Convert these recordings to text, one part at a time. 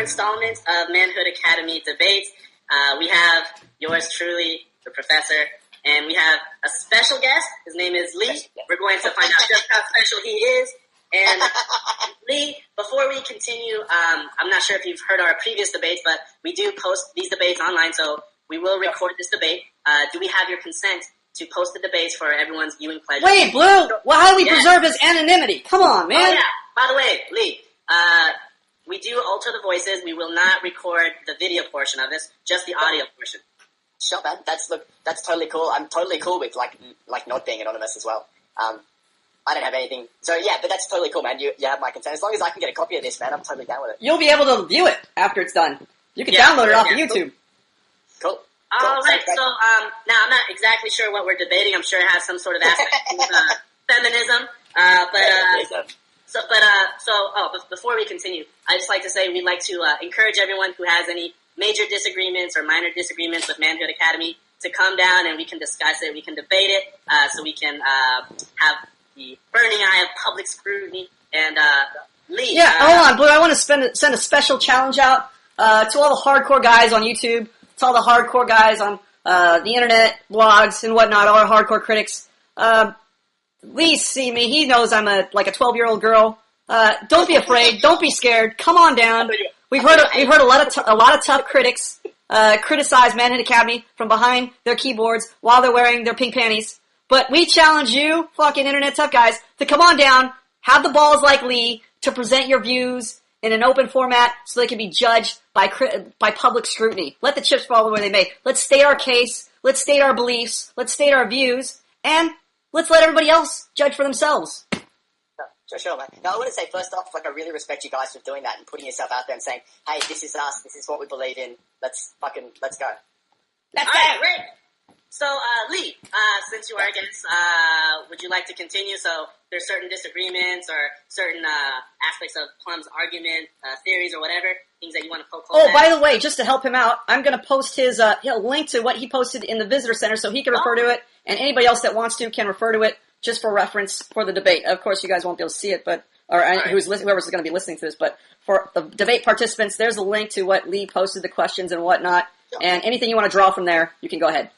installment of Manhood Academy Debates. We have yours truly, the professor, and we have a special guest. His name is Lee. We're going to find out just how special he is. And Lee, before we continue, I'm not sure if you've heard our previous debates, but we do post these debates online, so we will record this debate. Do we have your consent to post the debates for everyone's viewing pleasure? Wait, Blue! Well, how do we preserve his anonymity? Come on, man! Oh, yeah. By the way, Lee, we do alter the voices. We will not record the video portion of this, just the audio portion. Sure, man. That's totally cool. I'm totally cool with like not being anonymous as well. I don't have anything. So yeah, but that's totally cool, man. You have my consent. As long as I can get a copy of this, man, I'm totally down with it. You'll be able to view it after it's done. You can download it off of YouTube. Cool. All right. So now I'm not exactly sure what we're debating. I'm sure it has some sort of aspect of feminism. But before we continue, I'd just like to say we'd like to encourage everyone who has any major disagreements or minor disagreements with Manhood Academy to come down and we can discuss it. We can debate it, so we can have the burning eye of public scrutiny. And Lee, hold on, Blue. I want to send a special challenge out to all the hardcore guys on YouTube, to all the hardcore guys on the internet, blogs and whatnot, all our hardcore critics. Lee see me. He knows I'm a 12-year-old girl. Don't be afraid. Don't be scared. Come on down. We've heard a lot of tough critics criticize Manhood Academy from behind their keyboards while they're wearing their pink panties. But we challenge you, fucking internet tough guys, to come on down, have the balls like Lee, to present your views in an open format so they can be judged by public scrutiny. Let the chips fall where they may. Let's state our case. Let's state our beliefs. Let's state our views. And let's let everybody else judge for themselves. Sure, man. Now, I want to say, first off, I really respect you guys for doing that and putting yourself out there and saying, hey, this is us, this is what we believe in, let's go. Let's go. Great. So, Lee, since you are a guest, would you like to continue? So, there's certain disagreements or certain aspects of Plum's argument, theories or whatever, things that you want to poke holes at. By the way, just to help him out, I'm going to post his link to what he posted in the visitor center so he can refer to it, and anybody else that wants to can refer to it just for reference for the debate. Of course, you guys won't be able to see it, whoever's going to be listening to this, but for the debate participants, there's a link to what Lee posted, the questions and whatnot, and anything you want to draw from there, you can go ahead.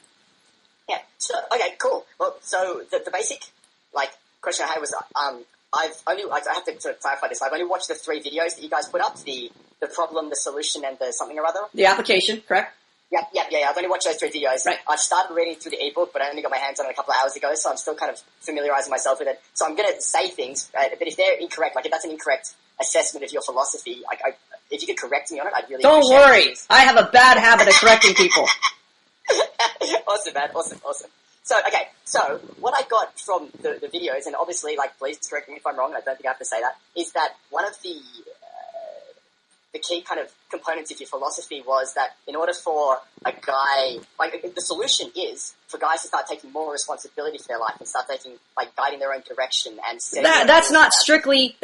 Yeah, so, okay, cool. Well, so the basic, question I had was, I have to sort of clarify this, I've only watched the 3 videos that you guys put up, the problem, the solution, and the something or other. The application, correct? Yeah, I've only watched those 3 videos. Right. I've started reading through the ebook, but I only got my hands on it a couple of hours ago, so I'm still kind of familiarizing myself with it. So I'm going to say things, but if they're incorrect, if that's an incorrect assessment of your philosophy, if you could correct me on it, I'd really Don't appreciate worry. it. I have a bad habit of correcting people. Awesome, man. Awesome. So, okay, so what I got from the videos, and obviously, please correct me if I'm wrong, I don't think I have to say that, is that one of the key kind of components of your philosophy was that in order for a guy, the solution is for guys to start taking more responsibility for their life and start taking, guiding their own direction and that's not strictly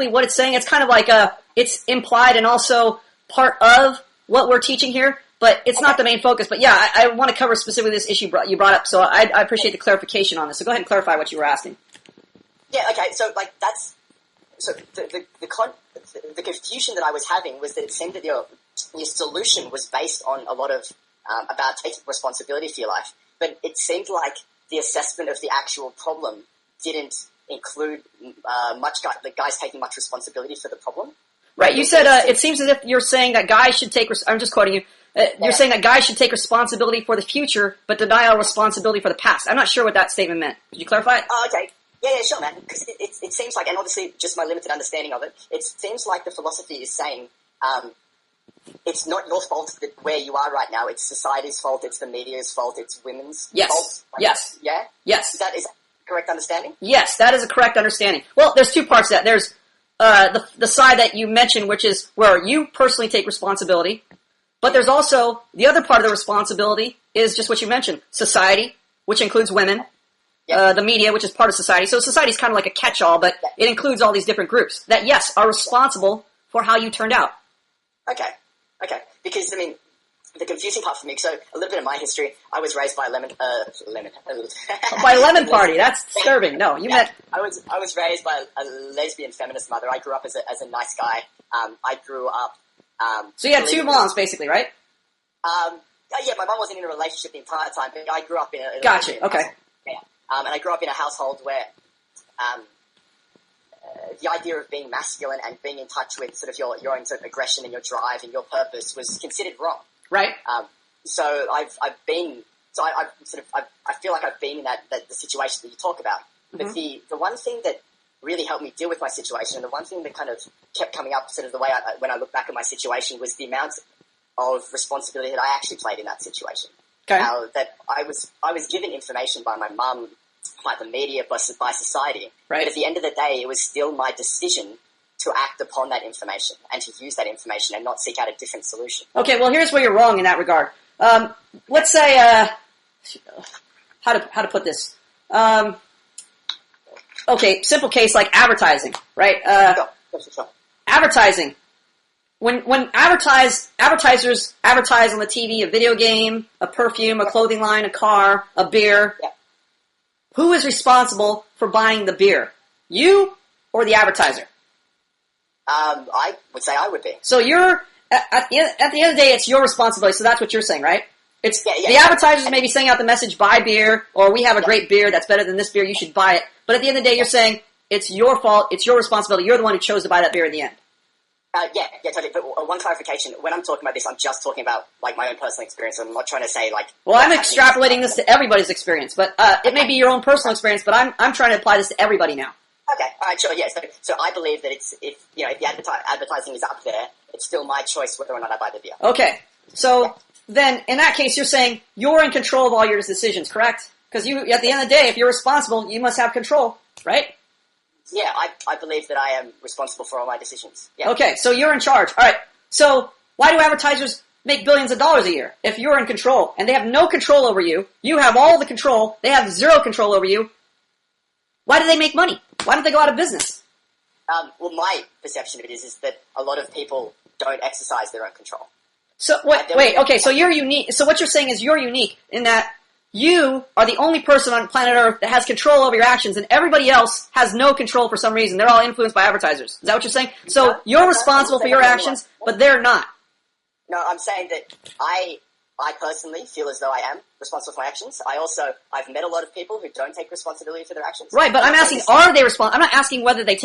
what it's saying. It's kind of it's implied and also part of what we're teaching here, but it's not the main focus. But yeah, I want to cover specifically this issue you brought up, so I appreciate the clarification on this. So go ahead and clarify what you were asking. Yeah, okay, so the confusion that I was having was that it seemed that your solution was based on a lot of about taking responsibility for your life, but it seemed like the assessment of the actual problem didn't include the guys taking much responsibility for the problem. Right. You said it seems as if you're saying that guys should take. I'm just quoting you. You're saying that guys should take responsibility for the future, but deny all responsibility for the past. I'm not sure what that statement meant. Could you clarify it? Oh, okay. Yeah, sure, man. Because it seems like, and obviously just my limited understanding of it, it seems like the philosophy is saying it's not your fault that where you are right now. It's society's fault. It's the media's fault. It's women's fault. Yes. Yeah? Yes. Is that correct understanding? Yes, that is a correct understanding. Well, there's 2 parts to that. There's the side that you mentioned, which is where you personally take responsibility. But there's also the other part of the responsibility is just what you mentioned. Society, which includes women. The media, which is part of society. So society is kind of like a catch-all, but it includes all these different groups that, yes, are responsible for how you turned out. Okay. Because, the confusing part for me, so a little bit of my history, I was raised by a lemon. By lemon party, that's disturbing. No, you meant... I was raised by a lesbian feminist mother. I grew up as a nice guy. I grew up So you had two moms, basically, right? Yeah, my mum wasn't in a relationship the entire time, but I grew up in a Gotcha. Okay. Yeah. And I grew up in a household where the idea of being masculine and being in touch with sort of your own sort of aggression and your drive and your purpose was considered wrong. Right. So I feel like I've been in the situation that you talk about. But the one thing that really helped me deal with my situation, and the one thing that kind of kept coming up sort of the way when I look back at my situation, was the amount of responsibility that I actually played in that situation. Okay. That I was given information by my mum, by the media, by society. Right. But at the end of the day, it was still my decision to act upon that information and to use that information and not seek out a different solution. Okay, well, here's where you're wrong in that regard. Let's say, how to put this? Okay, simple case like advertising, right? Sure. Advertising. When advertisers advertise on the TV a video game, a perfume, a clothing line, a car, a beer, who is responsible for buying the beer? You or the advertiser? I would say I would be. So you're at the end of the day, it's your responsibility. So that's what you're saying, right? It's the advertisers may be sending out the message, buy beer, or we have a great beer that's better than this beer, you should buy it. But at the end of the day, you're saying it's your fault, it's your responsibility. You're the one who chose to buy that beer in the end. Yeah, totally. But one clarification: when I'm talking about this, I'm just talking about like my own personal experience. I'm not trying to say like. Well, I'm extrapolating this to everybody's experience, but it may be your own personal experience. But I'm trying to apply this to everybody now. Okay, all right, sure, yeah. So I believe that if the advertising is up there, it's still my choice whether or not I buy the beer. Okay, so then in that case, you're saying you're in control of all your decisions, correct? Because at the end of the day, if you're responsible, you must have control, right? Yeah, I believe that I am responsible for all my decisions. Yeah. Okay, so you're in charge. All right, so why do advertisers make billions of dollars a year if you're in control and they have no control over you? You have all the control. They have zero control over you. Why do they make money? Why don't they go out of business? Well, my perception of it is that a lot of people don't exercise their own control. So okay, so you're unique. So what you're saying is you're unique in that you are the only person on planet Earth that has control over your actions, and everybody else has no control for some reason. They're all influenced by advertisers. Is that what you're saying? So you're responsible for your actions, but they're not. No, I'm saying that I personally feel as though I am responsible for my actions. I've met a lot of people who don't take responsibility for their actions. Right, but I'm asking, are they responsible? I'm not asking whether they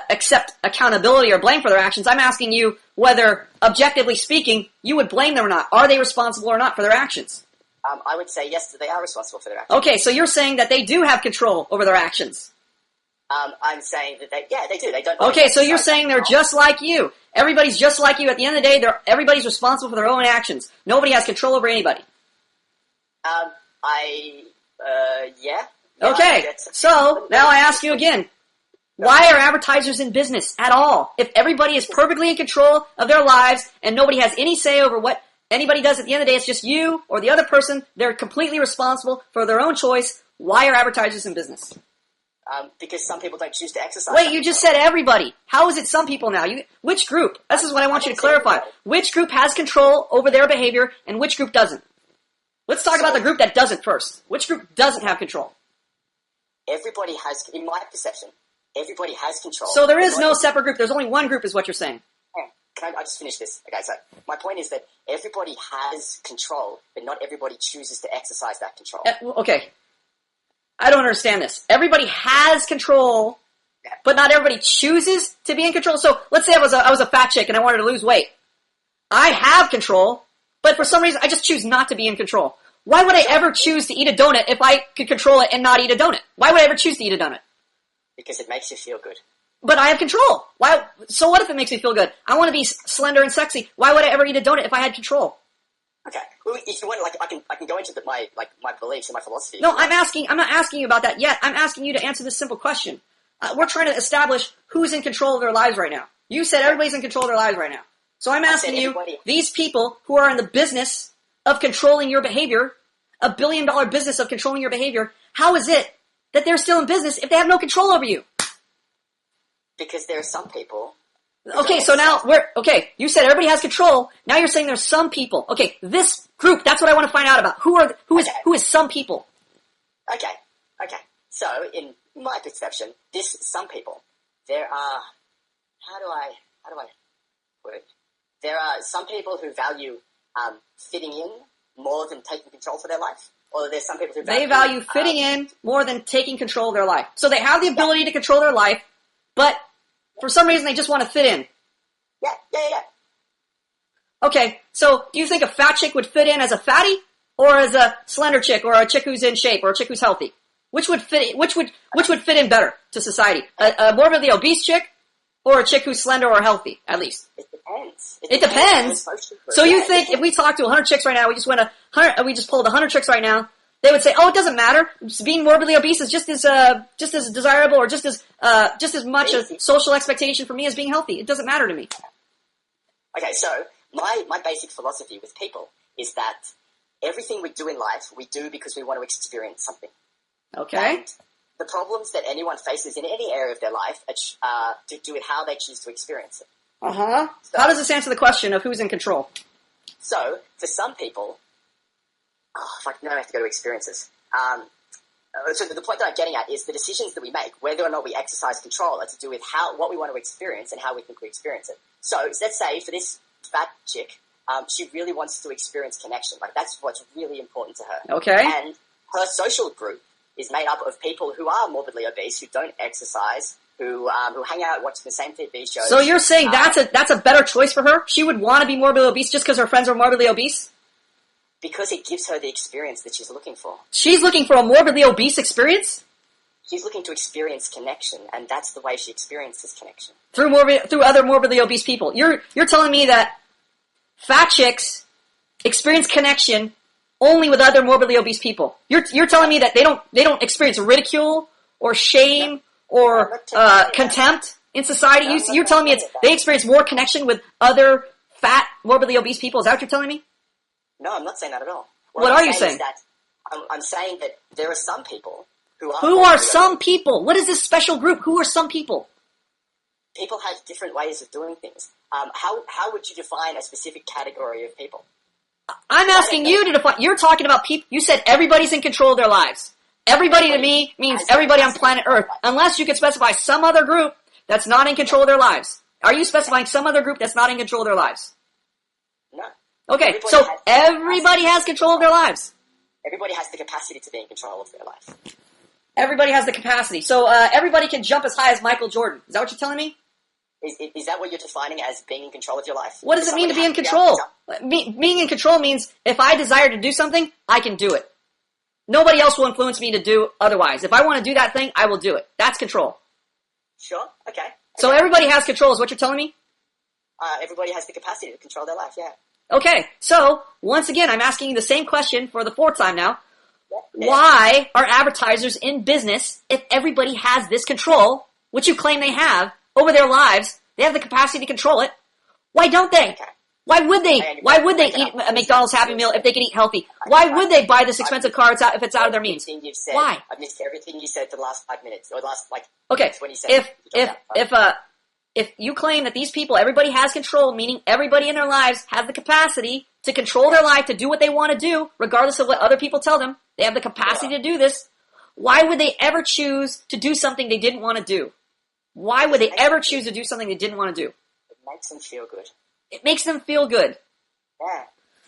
accept accountability or blame for their actions. I'm asking you whether, objectively speaking, you would blame them or not. Are they responsible or not for their actions? I would say yes, that they are responsible for their actions. Okay, so you're saying that they do have control over their actions. I'm saying that they do. They don't. Okay, so you're saying they're just like you. Everybody's just like you. At the end of the day, everybody's responsible for their own actions. Nobody has control over anybody. Yeah. Okay, so now I ask you again. Why are advertisers in business at all? If everybody is perfectly in control of their lives and nobody has any say over what anybody does at the end of the day, it's just you or the other person. They're completely responsible for their own choice. Why are advertisers in business? Because some people don't choose to exercise. Wait, you just said everybody. How is it some people now? Which group? This is what I want you to clarify. Which group has control over their behavior and which group doesn't? Let's talk about the group that doesn't first. Which group doesn't have control? Everybody has, in my perception, everybody has control. So there is no separate group. There's only one group is what you're saying. Can I just finish this? Okay, so my point is that everybody has control, but not everybody chooses to exercise that control. Okay. I don't understand this. Everybody has control, but not everybody chooses to be in control. So let's say I was a fat chick and I wanted to lose weight. I have control, but for some reason I just choose not to be in control. Why would I ever choose to eat a donut if I could control it and not eat a donut? Why would I ever choose to eat a donut? Because it makes you feel good. But I have control. Why? So what if it makes me feel good? I want to be slender and sexy. Why would I ever eat a donut if I had control? Okay. Well, if you want, I can go into my beliefs and my philosophy. No, I'm not asking you about that yet. I'm asking you to answer this simple question. We're trying to establish who's in control of their lives right now. You said everybody's in control of their lives right now. So I'm asking you, these people who are in the business of controlling your behavior, $1 billion business of controlling your behavior, how is it that they're still in business if they have no control over you? Because there are some people. Okay, so now you said everybody has control. Now you're saying there's some people. Okay, this group, that's what I want to find out about. Who is some people? Okay. So in my perception, some people, there are, how do I put it? there are some people who value fitting in more than taking control for their life, or there's some people who value fitting in more than taking control of their life. So they have the ability to control their life, but for some reason they just want to fit in. Yeah. Okay, so do you think a fat chick would fit in as a fatty, or as a slender chick, or a chick who's in shape, or a chick who's healthy? Which would fit? Which would fit in better to society? A morbidly obese chick, or a chick who's slender or healthy, at least? It depends. It depends. So you think if we talk to 100 chicks right now, we just pulled 100 chicks right now, they would say, "Oh, it doesn't matter. Just being morbidly obese is just as desirable, or just as much a social expectation for me as being healthy. It doesn't matter to me." Okay, so my basic philosophy with people is that everything we do in life, we do because we want to experience something. Okay. And the problems that anyone faces in any area of their life are to do with how they choose to experience it. Uh-huh. So, how does this answer the question of who's in control? So, for some people, now I have to go to experiences. So the point that I'm getting at is the decisions that we make, whether or not we exercise control, are to do with what we want to experience and how we think we experience it. So let's say for this fat chick, she really wants to experience connection. Like, that's what's really important to her. Okay. And her social group is made up of people who are morbidly obese, who don't exercise, who hang out watching the same TV shows. So you're saying that's a better choice for her? She would want to be morbidly obese just because her friends are morbidly obese? Because it gives her the experience that she's looking for. She's looking for a morbidly obese experience? She's looking to experience connection, and that's the way she experiences connection. Through other morbidly obese people. You're telling me that fat chicks experience connection only with other morbidly obese people. You're telling me that they don't experience ridicule or shame or contempt in society. You're telling me they experience more connection with other fat morbidly obese people. Is that what you're telling me? No, I'm not saying that at all. What are you saying? I'm saying that there are some people who are... Who are some people? What is this special group? Who are some people? People have different ways of doing things. How would you define a specific category of people? I'm asking you to define... You're talking about people... You said everybody's in control of their lives. Everybody to me means everybody on planet Earth. Unless you could specify some other group that's not in control of their lives. Are you specifying some other group that's not in control of their lives? No. Okay, so everybody has control of their lives. Everybody has the capacity to be in control of their life. Everybody has the capacity. So everybody can jump as high as Michael Jordan. Is that what you're telling me? Is that what you're defining as being in control of your life? What does it mean to be in control? Being in control means if I desire to do something, I can do it. Nobody else will influence me to do otherwise. If I want to do that thing, I will do it. That's control. Sure, okay. So everybody has control is what you're telling me? Everybody has the capacity to control their life, yeah. Okay, so once again, I'm asking you the same question for the fourth time now. Yeah. Why are advertisers in business if everybody has this control, which you claim they have, over their lives? They have the capacity to control it. Why don't they? Okay. Why would they? Why would they eat a McDonald's Happy Meal if they could eat healthy? Why would they buy this expensive car if it's out of their means? Why? I've missed everything you said for the last 5 minutes, or the last, okay, 20 seconds. If you claim that these people, everybody has control, meaning everybody in their lives has the capacity to control their life, to do what they want to do, regardless of what other people tell them, they have the capacity to do this, why would they ever choose to do something they didn't want to do? Why would they ever choose to do something they didn't want to do? It makes them feel good. It makes them feel good. Yeah.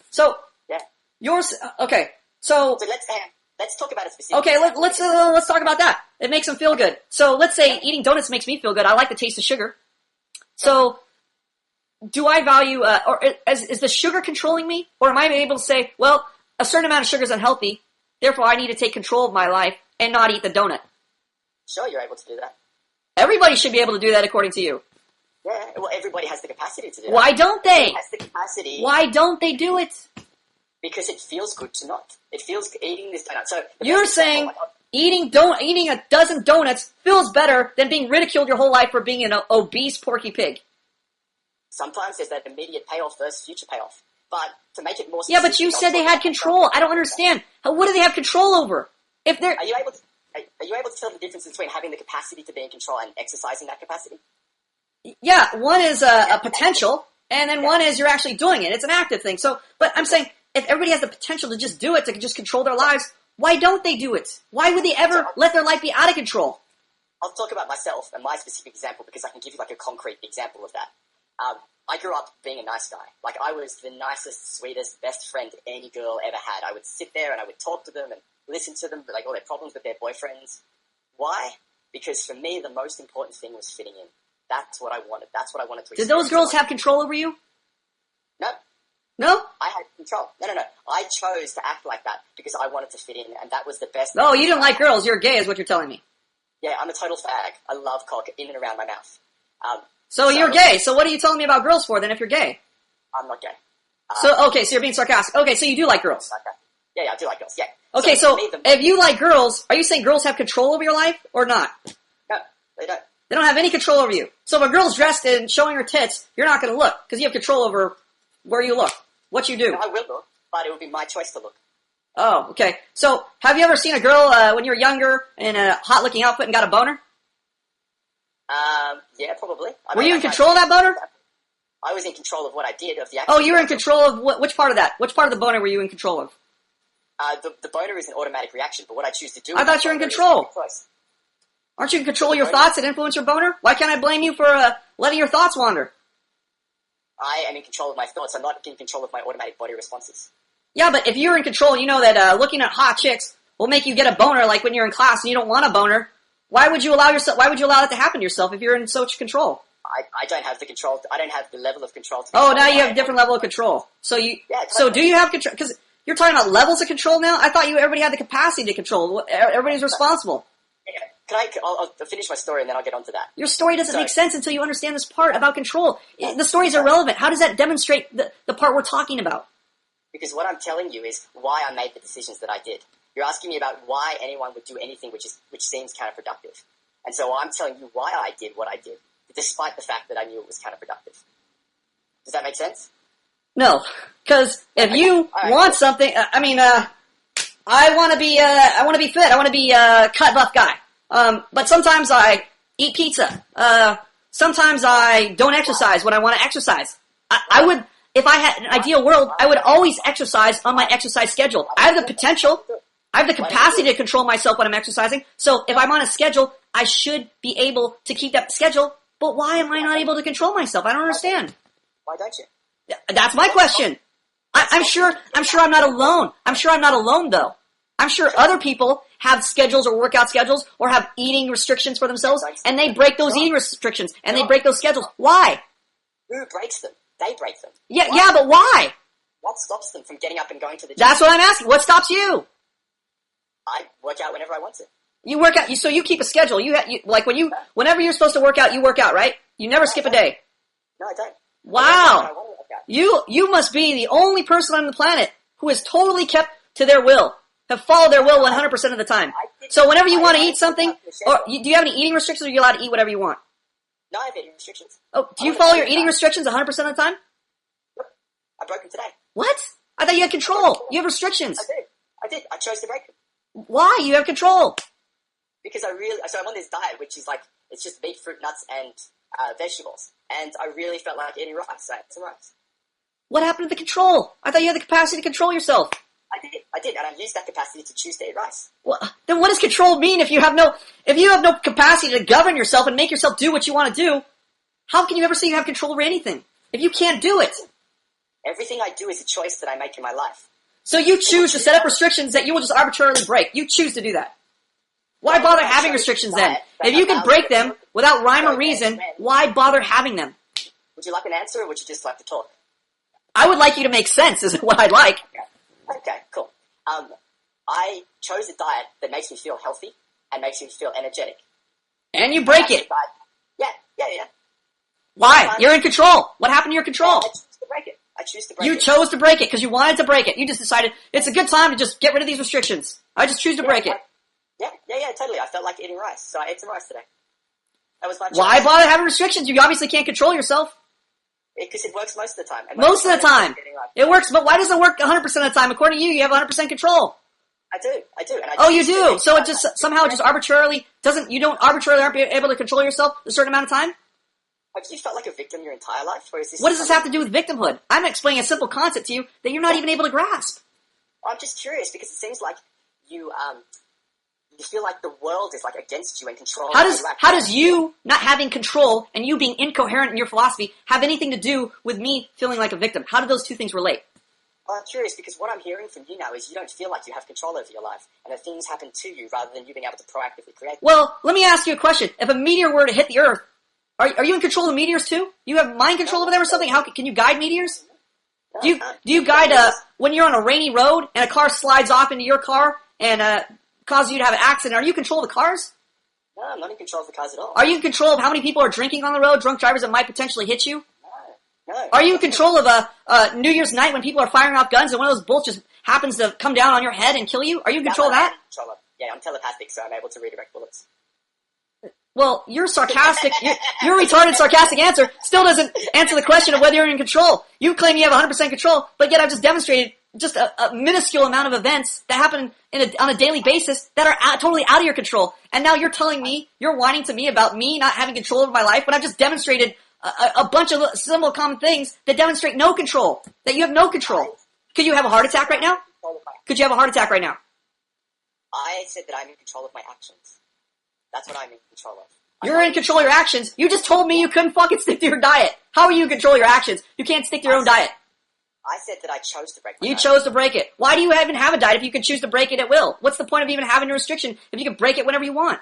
So, yeah. Okay, so let's talk about a specific. Okay, let's talk about that. It makes them feel good. So let's say eating donuts makes me feel good. I like the taste of sugar. So, do I value, or is the sugar controlling me? Or am I able to say, well, a certain amount of sugar is unhealthy, therefore I need to take control of my life and not eat the donut? Sure, you're able to do that. Everybody should be able to do that according to you. Yeah, well, everybody has the capacity to do that. Why don't they? Has the capacity. Why don't they do it? Because it feels good to not. It feels eating this donut. So you're saying eating a dozen donuts feels better than being ridiculed your whole life for being an obese porky pig. Sometimes there's that immediate payoff versus future payoff. But to make it more specific, yeah, but you said they had control. I don't understand. What do they have control over? If they're Are you able to tell the difference between having the capacity to be in control and exercising that capacity? Yeah, one is a potential, and then one is you're actually doing it. It's an active thing. So, but I'm saying, if everybody has the potential to just do it, to just control their lives, why don't they do it? Why would they ever let their life be out of control? I'll talk about myself and my specific example because I can give you a concrete example of that. I grew up being a nice guy. Like, I was the nicest, sweetest, best friend any girl ever had. I would sit there and I would talk to them and listen to them, like all their problems with their boyfriends. Why? Because for me, the most important thing was fitting in. That's what I wanted. That's what I wanted to experience. Did those girls have control over you? No. No? I had control. No. I chose to act like that because I wanted to fit in, and that was the best. No, you didn't like girls. You're gay is what you're telling me. Yeah, I'm a total fag. I love cock in and around my mouth. So you're gay. So what are you telling me about girls for then if you're gay? I'm not gay. So you're being sarcastic. Okay, so you do like girls. Okay. Yeah, I do like girls, yeah. Okay, so if you like girls, are you saying girls have control over your life or not? No, they don't. They don't have any control over you. So if a girl's dressed and showing her tits, you're not going to look because you have control over where you look, what you do. No, I will look, but it will be my choice to look. Oh, okay. So have you ever seen a girl when you were younger in a hot-looking outfit and got a boner? Yeah, probably. Were you in control of that boner? I was in control of what I did, of the action. Oh, you were in control of which part of that? Which part of the boner were you in control of? The boner is an automatic reaction, but what I choose to do... I thought you were in control. Aren't you in control of your thoughts that influence your boner? Why can't I blame you for letting your thoughts wander? I am in control of my thoughts. I'm not in control of my automatic body responses. Yeah, but if you're in control, you know that looking at hot chicks will make you get a boner like when you're in class and you don't want a boner. Why would you allow that to happen to yourself if you're in such control? I don't have the control. I don't have the level of control. Now you have a different level of control. So you, yeah, totally. So do you have control? Because you're talking about levels of control now. I thought everybody had the capacity to control. Everybody's responsible. Yeah. I'll finish my story and then I'll get onto that. Your story doesn't make sense until you understand this part about control. The story is irrelevant. How does that demonstrate the part we're talking about? Because what I'm telling you is why I made the decisions that I did. You're asking me about why anyone would do anything which seems counterproductive. And so I'm telling you why I did what I did, despite the fact that I knew it was counterproductive. Does that make sense? No, because if you want something, I want to be fit. I want to be a cut buff guy. But sometimes I eat pizza. Sometimes I don't exercise when I want to exercise. I would, if I had an ideal world, I would always exercise on my exercise schedule. I have the potential. I have the capacity to control myself when I'm exercising. So if I'm on a schedule, I should be able to keep that schedule. But why am I not able to control myself? I don't understand. Why don't you? That's my question. I'm sure I'm not alone. I'm sure I'm not alone though. I'm sure other people have schedules or workout schedules or have eating restrictions for themselves and they break those eating restrictions and they break those schedules. Why? Who breaks them? They break them. Yeah, but why? What stops them from getting up and going to the gym? That's what I'm asking. What stops you? I work out whenever I want to. You work out, so you keep a schedule. Whenever you're supposed to work out, you work out, right? You never skip a day. No, I don't. Wow. You must be the only person on the planet who is totally kept to their will, have followed their will 100% of the time. So whenever you want to eat something, or do you have any eating restrictions, or are you allowed to eat whatever you want? No, I have eating restrictions. Oh, do you follow your eating restrictions 100% of the time? Yep. I broke them today. What? I thought you had control. You have restrictions. I did. I chose to break them. Why? You have control. Because so I'm on this diet, which is it's just meat, fruit, nuts, and vegetables. And I really felt like eating rice, so I ate some rice. What happened to the control? I thought you had the capacity to control yourself. I did, and I used that capacity to choose to eat rice. Well, then what does control mean if you have no capacity to govern yourself and make yourself do what you want to do? How can you ever say you have control over anything if you can't do it? Everything I do is a choice that I make in my life. So you choose to set up restrictions that you will just arbitrarily break. You choose to do that. Why bother having restrictions then? If you can break them without rhyme or reason, why bother having them? Would you like an answer, or would you just like to talk? I would like you to make sense, is what I'd like. Okay, cool. I chose a diet that makes me feel healthy and makes me feel energetic. And you break it. Yeah. Why? You're in control. What happened to your control? I choose to break it. You chose to break it because you wanted to break it. You just decided it's a good time to just get rid of these restrictions. I just choose to break it. Yeah, totally. I felt like eating rice, so I ate some rice today. That was my choice. Why bother having restrictions? You obviously can't control yourself. Because it works most of the time. Most of the time. It works, but why does it work 100% of the time? According to you, you have 100% control. I do. You do? So it just, somehow it just arbitrarily aren't able to control yourself a certain amount of time? Have you felt like a victim your entire life? Or is this what does this have to do with victimhood? I'm explaining a simple concept to you that you're not even able to grasp. I'm just curious because it seems like you you feel like the world is like against you and controlling How does you not having control and you being incoherent in your philosophy have anything to do with me feeling like a victim? How do those two things relate? Well, I'm curious because what I'm hearing from you now is you don't feel like you have control over your life and that things happen to you rather than you being able to proactively create them. Well, let me ask you a question. If a meteor were to hit the Earth, are you in control of meteors too? You have mind control over them or something? Can you guide meteors? Do you guide when you're on a rainy road and a car slides off into your car and causes you to have an accident? Are you in control of the cars? No, I'm not in control of the cars at all. Are you in control of how many people are drinking on the road, drunk drivers that might potentially hit you? No. Are you in control of a New Year's night when people are firing off guns and one of those bolts just happens to come down on your head and kill you? Are you in control of that? Yeah, I'm telepathic, so I'm able to redirect bullets. Well, your sarcastic, your retarded sarcastic answer still doesn't answer the question of whether you're in control. You claim you have 100% control, but yet I've just demonstrated just a minuscule amount of events that happen on a daily basis that are totally out of your control. And now you're telling me, you're whining to me about me not having control over my life when I've just demonstrated a bunch of simple common things that demonstrate no control, that you have no control. Could you have a heart attack right now? Could you have a heart attack right now? I said that I'm in control of my actions. That's what I'm in control of. You're in control of your actions. You just told me you couldn't fucking stick to your diet. How are you in control of your actions? You can't stick to your own diet. I said that I chose to break my You diet. chose to break it. Why do you even have a diet if you can choose to break it at will? What's the point of even having a restriction if you can break it whenever you want?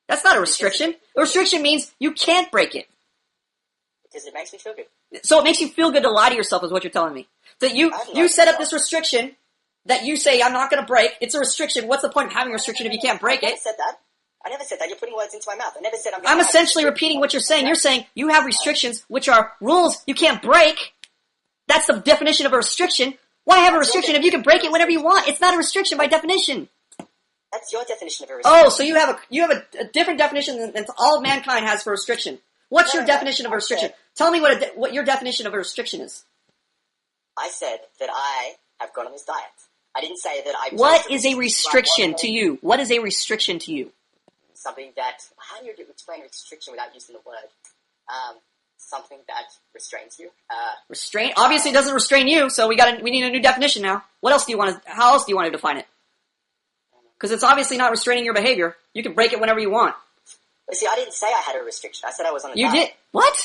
That's not a restriction. A restriction means you can't break it. Because it makes me feel good. So it makes you feel good to lie to yourself is what you're telling me. So you set up this restriction that you say I'm not going to break. It's a restriction. What's the point of having a restriction if you can't break I it? never said that. I never said that. You're putting words into my mouth. I never said I'm essentially repeating what you're saying. You're saying you have restrictions, which are rules you can't break. That's the definition of a restriction. Why have a restriction if you can break it whenever you want? It's not a restriction by definition. That's your definition of a restriction. Oh, so you have a different definition than all of mankind has for restriction. What's your definition of a restriction? Tell me what your definition of a restriction is. I said that I have gone on this diet. I didn't say that I... What is a restriction to you? What is a restriction to you? Something that... How do you explain restriction without using the word? Something that restrains you. Restrain? Obviously it doesn't restrain you, so we need a new definition now. How else do you want to define it? Because it's obviously not restraining your behavior. You can break it whenever you want. But see, I didn't say I had a restriction. I said I was on a diet. You did? What?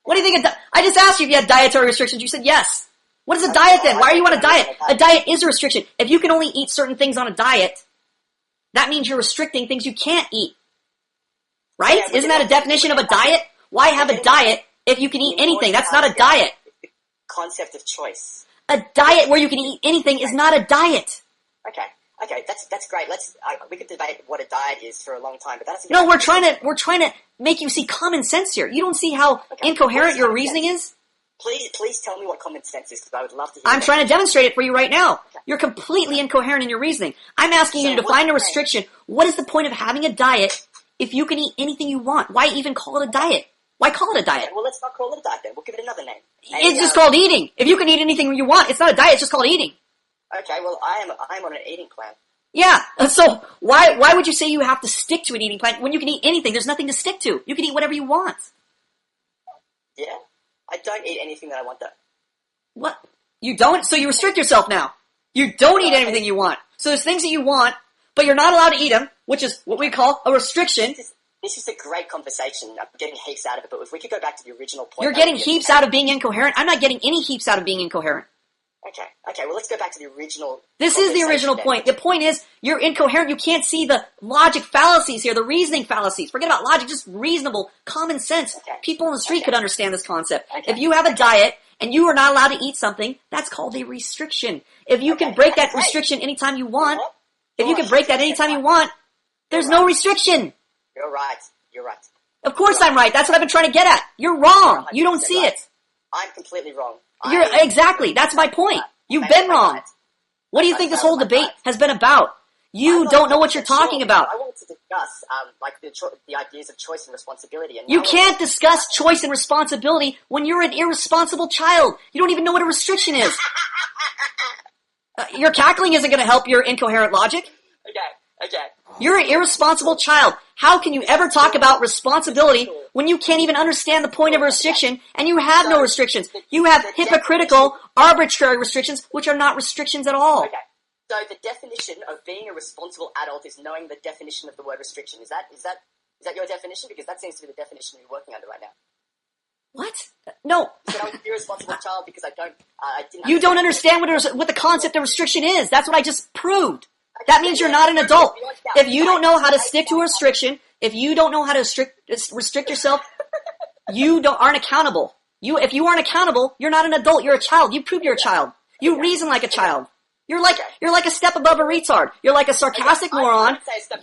What do you think? I just asked you if you had dietary restrictions. You said yes. What is a diet then? Why are you on a diet? A diet is a restriction. If you can only eat certain things on a diet, that means you're restricting things you can't eat. Right? Yeah, isn't that a definition of a diet? Why have a diet if you can eat anything? That's not a diet. The concept of choice. A diet where you can eat anything is not a diet. Okay, that's great. We could debate what a diet is for a long time, but that's no. We're trying to make you see common sense here. You don't see how incoherent your reasoning is. Please tell me what common sense is, because I would love to hear I'm trying to demonstrate it for you right now. You're completely incoherent in your reasoning. I'm asking you to define a restriction. What is the point of having a diet if you can eat anything you want? Why even call it a diet? Why call it a diet? Okay, well, let's not call it a diet then. We'll give it another name. It's just called eating. If you can eat anything you want, it's not a diet. It's just called eating. Okay, well, I'm on an eating plan. Yeah. So why would you say you have to stick to an eating plan when you can eat anything? There's nothing to stick to. You can eat whatever you want. Yeah. I don't eat anything that I want, though. What? You don't? So you restrict yourself now. You don't eat anything you want. So there's things that you want, but you're not allowed to eat them, which is what we call a restriction. This is a great conversation. I'm getting heaps out of it, but if we could go back to the original point... You're getting heaps out of being incoherent. I'm not getting any heaps out of being incoherent. Okay, well, let's go back to the original... This is the original point. The point is, you're incoherent. You can't see the logic fallacies here, the reasoning fallacies. Forget about logic, just reasonable, common sense. People on the street could understand this concept. If you have a diet and you are not allowed to eat something, that's called a restriction. If you can break that restriction anytime you want, there's no restriction. You're right. Of course I'm right. That's what I've been trying to get at. You're wrong. You don't see it. I'm completely wrong. Exactly. That's my point. You've been wrong. What do you think this whole debate has been about? You don't know what you're talking about. I wanted to discuss the ideas of choice and responsibility. And you can't discuss choice and responsibility when you're an irresponsible child. You don't even know what a restriction is. Your cackling isn't going to help your incoherent logic. Okay. You're an irresponsible child. How can you ever talk about responsibility when you can't even understand the point of a restriction and you have no restrictions? You have hypocritical, arbitrary restrictions, which are not restrictions at all. Okay. So the definition of being a responsible adult is knowing the definition of the word restriction. Is that your definition? Because that seems to be the definition you're working under right now. What? No. So I'm an irresponsible child because I didn't. You don't understand what the concept of restriction is. That's what I just proved. That means you're not an adult. If you don't know how to stick to a restriction, if you don't know how to restrict yourself, you aren't accountable. If you aren't accountable, you're not an adult. You're a child. You prove you're a child. You reason like a child. You're like a step above a retard. You're like a sarcastic moron.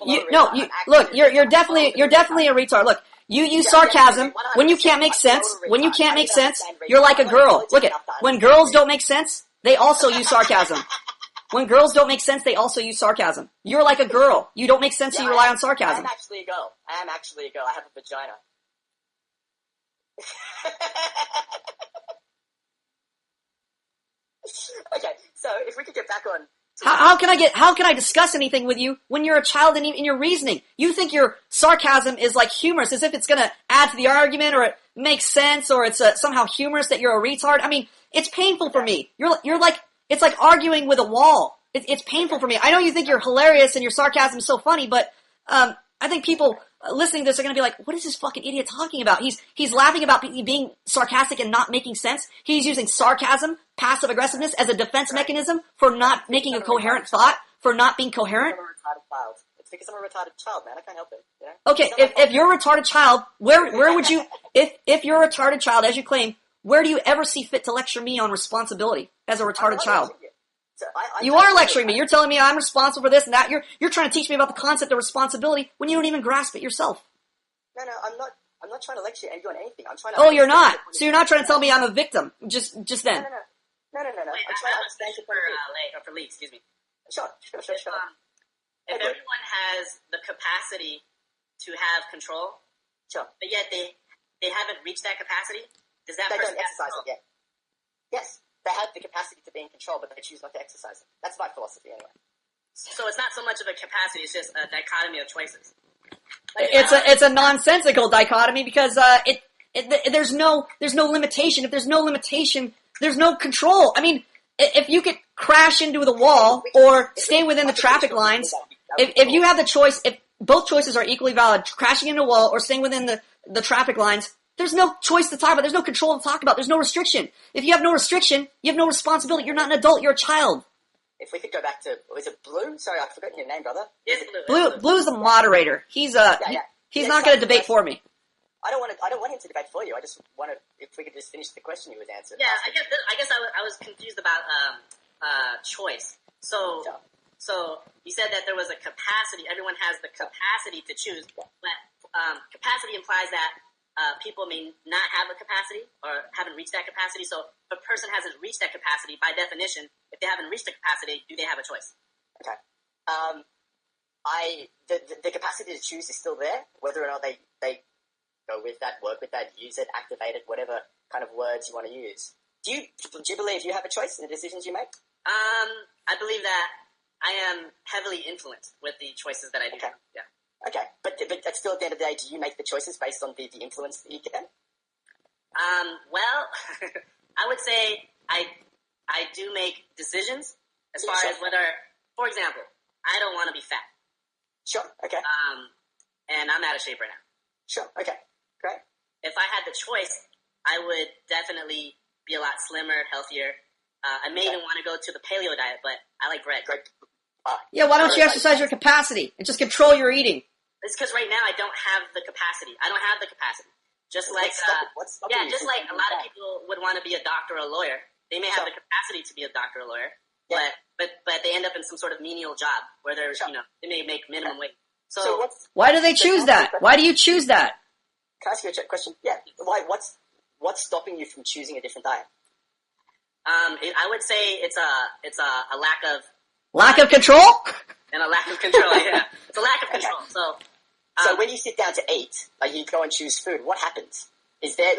You're definitely a retard. Look, you use sarcasm when you can't make sense. When you can't make sense, you're like a girl. Look when girls don't make sense, they also use sarcasm. When girls don't make sense, they also use sarcasm. You're like a girl. You don't make sense, so you rely on sarcasm. I'm actually a girl. I am actually a girl. I have a vagina. Okay, so if we could get back on. How can I discuss anything with you when you're a child in your reasoning? You think your sarcasm is like humorous, as if it's gonna add to the argument, or it makes sense, or it's somehow humorous that you're a retard. I mean, it's painful for me. You're like, it's like arguing with a wall. It's painful for me. I know you think you're hilarious and your sarcasm is so funny, but I think people listening to this are going to be like, what is this fucking idiot talking about? He's laughing about being sarcastic and not making sense. He's using sarcasm, passive aggressiveness as a defense mechanism for not making a coherent thought, for not being coherent. I'm a retarded child. It's because I'm a retarded child, man. I can't help it. You know? Okay, if you're a retarded child, where would you, if you're a retarded child, as you claim, where do you ever see fit to lecture me on responsibility as a retarded child? So you are lecturing me. You're telling me I'm responsible for this and that. You're trying to teach me about the concept of responsibility when you don't even grasp it yourself. No, I'm not trying to lecture you on anything. I'm trying to. Oh, you're not. So you're not trying to tell me I'm a victim. Just then. No. Wait, I'm trying to understand for Lee, excuse me. Sure. If everyone has the capacity to have control, sure, but yet they haven't reached that capacity, does that they person don't exercise it yet? Yes, they have the capacity to be in control, but they choose not to exercise it. That's my philosophy, anyway. So it's not so much of a capacity; it's just a dichotomy of choices. It's a nonsensical dichotomy because there's no limitation. If there's no limitation, there's no control. I mean, if you could crash into the wall or stay within the traffic lines, if you have the choice, if both choices are equally valid, crashing into a wall or staying within the traffic lines, there's no choice to talk about. There's no control to talk about. There's no restriction. If you have no restriction, you have no responsibility. You're not an adult. You're a child. If we could go back to, was it Blue? Sorry, I've forgotten your name, brother. Yes, Blue. Blue's the moderator. He's not going to debate for me. I don't want him to debate for you. I just want to, if we could just finish the question he was answering. Yeah, I guess I was confused about choice. So you said that there was a capacity. Everyone has the capacity to choose, but capacity implies that people may not have a capacity or haven't reached that capacity. So if a person hasn't reached that capacity, by definition, if they haven't reached the capacity, do they have a choice? Okay. The capacity to choose is still there, whether or not they go with that, work with that, use it, activate it, whatever kind of words you want to use. Do you believe you have a choice in the decisions you make? I believe that I am heavily influenced with the choices that I do. Okay. Yeah. Okay, but still at the end of the day, do you make the choices based on the influence that you get? Well, I would say I do make decisions as far as whether, for example, I don't want to be fat. Sure, okay. And I'm out of shape right now. Sure, okay, great. If I had the choice, I would definitely be a lot slimmer, healthier. I may even want to go to the paleo diet, but I like bread. Great. Yeah, why don't you exercise your capacity and just control your eating? It's because right now I don't have the capacity. I don't have the capacity. Just like, what's just like a lot of people would want to be a doctor or a lawyer. They may have the capacity to be a doctor or a lawyer, but they end up in some sort of menial job where they're, they may make minimum wage. So why do they choose that? Why do you choose that? Can I ask you a question? Yeah. Why? What's stopping you from choosing a different diet? I would say it's a lack of control? And a lack of control, yeah. It's a lack of control. So when you sit down to eat, like you go and choose food, what happens? Is there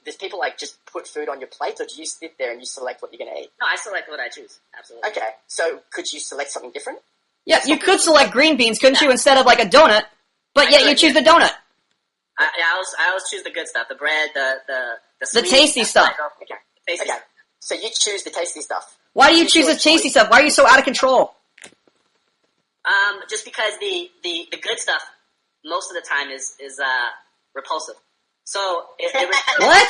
does people just put food on your plate, or do you sit there and you select what you're going to eat? No, I select what I choose. Absolutely. Okay. So could you select something different? Yeah, you could select green beans, couldn't you, instead of like a donut? But yet you choose the donut. I always choose the good stuff, the bread, the tasty stuff. Okay. So you choose the tasty stuff. Why do you choose the tasty stuff? Why are you so out of control? Just because the good stuff most of the time is repulsive. So What?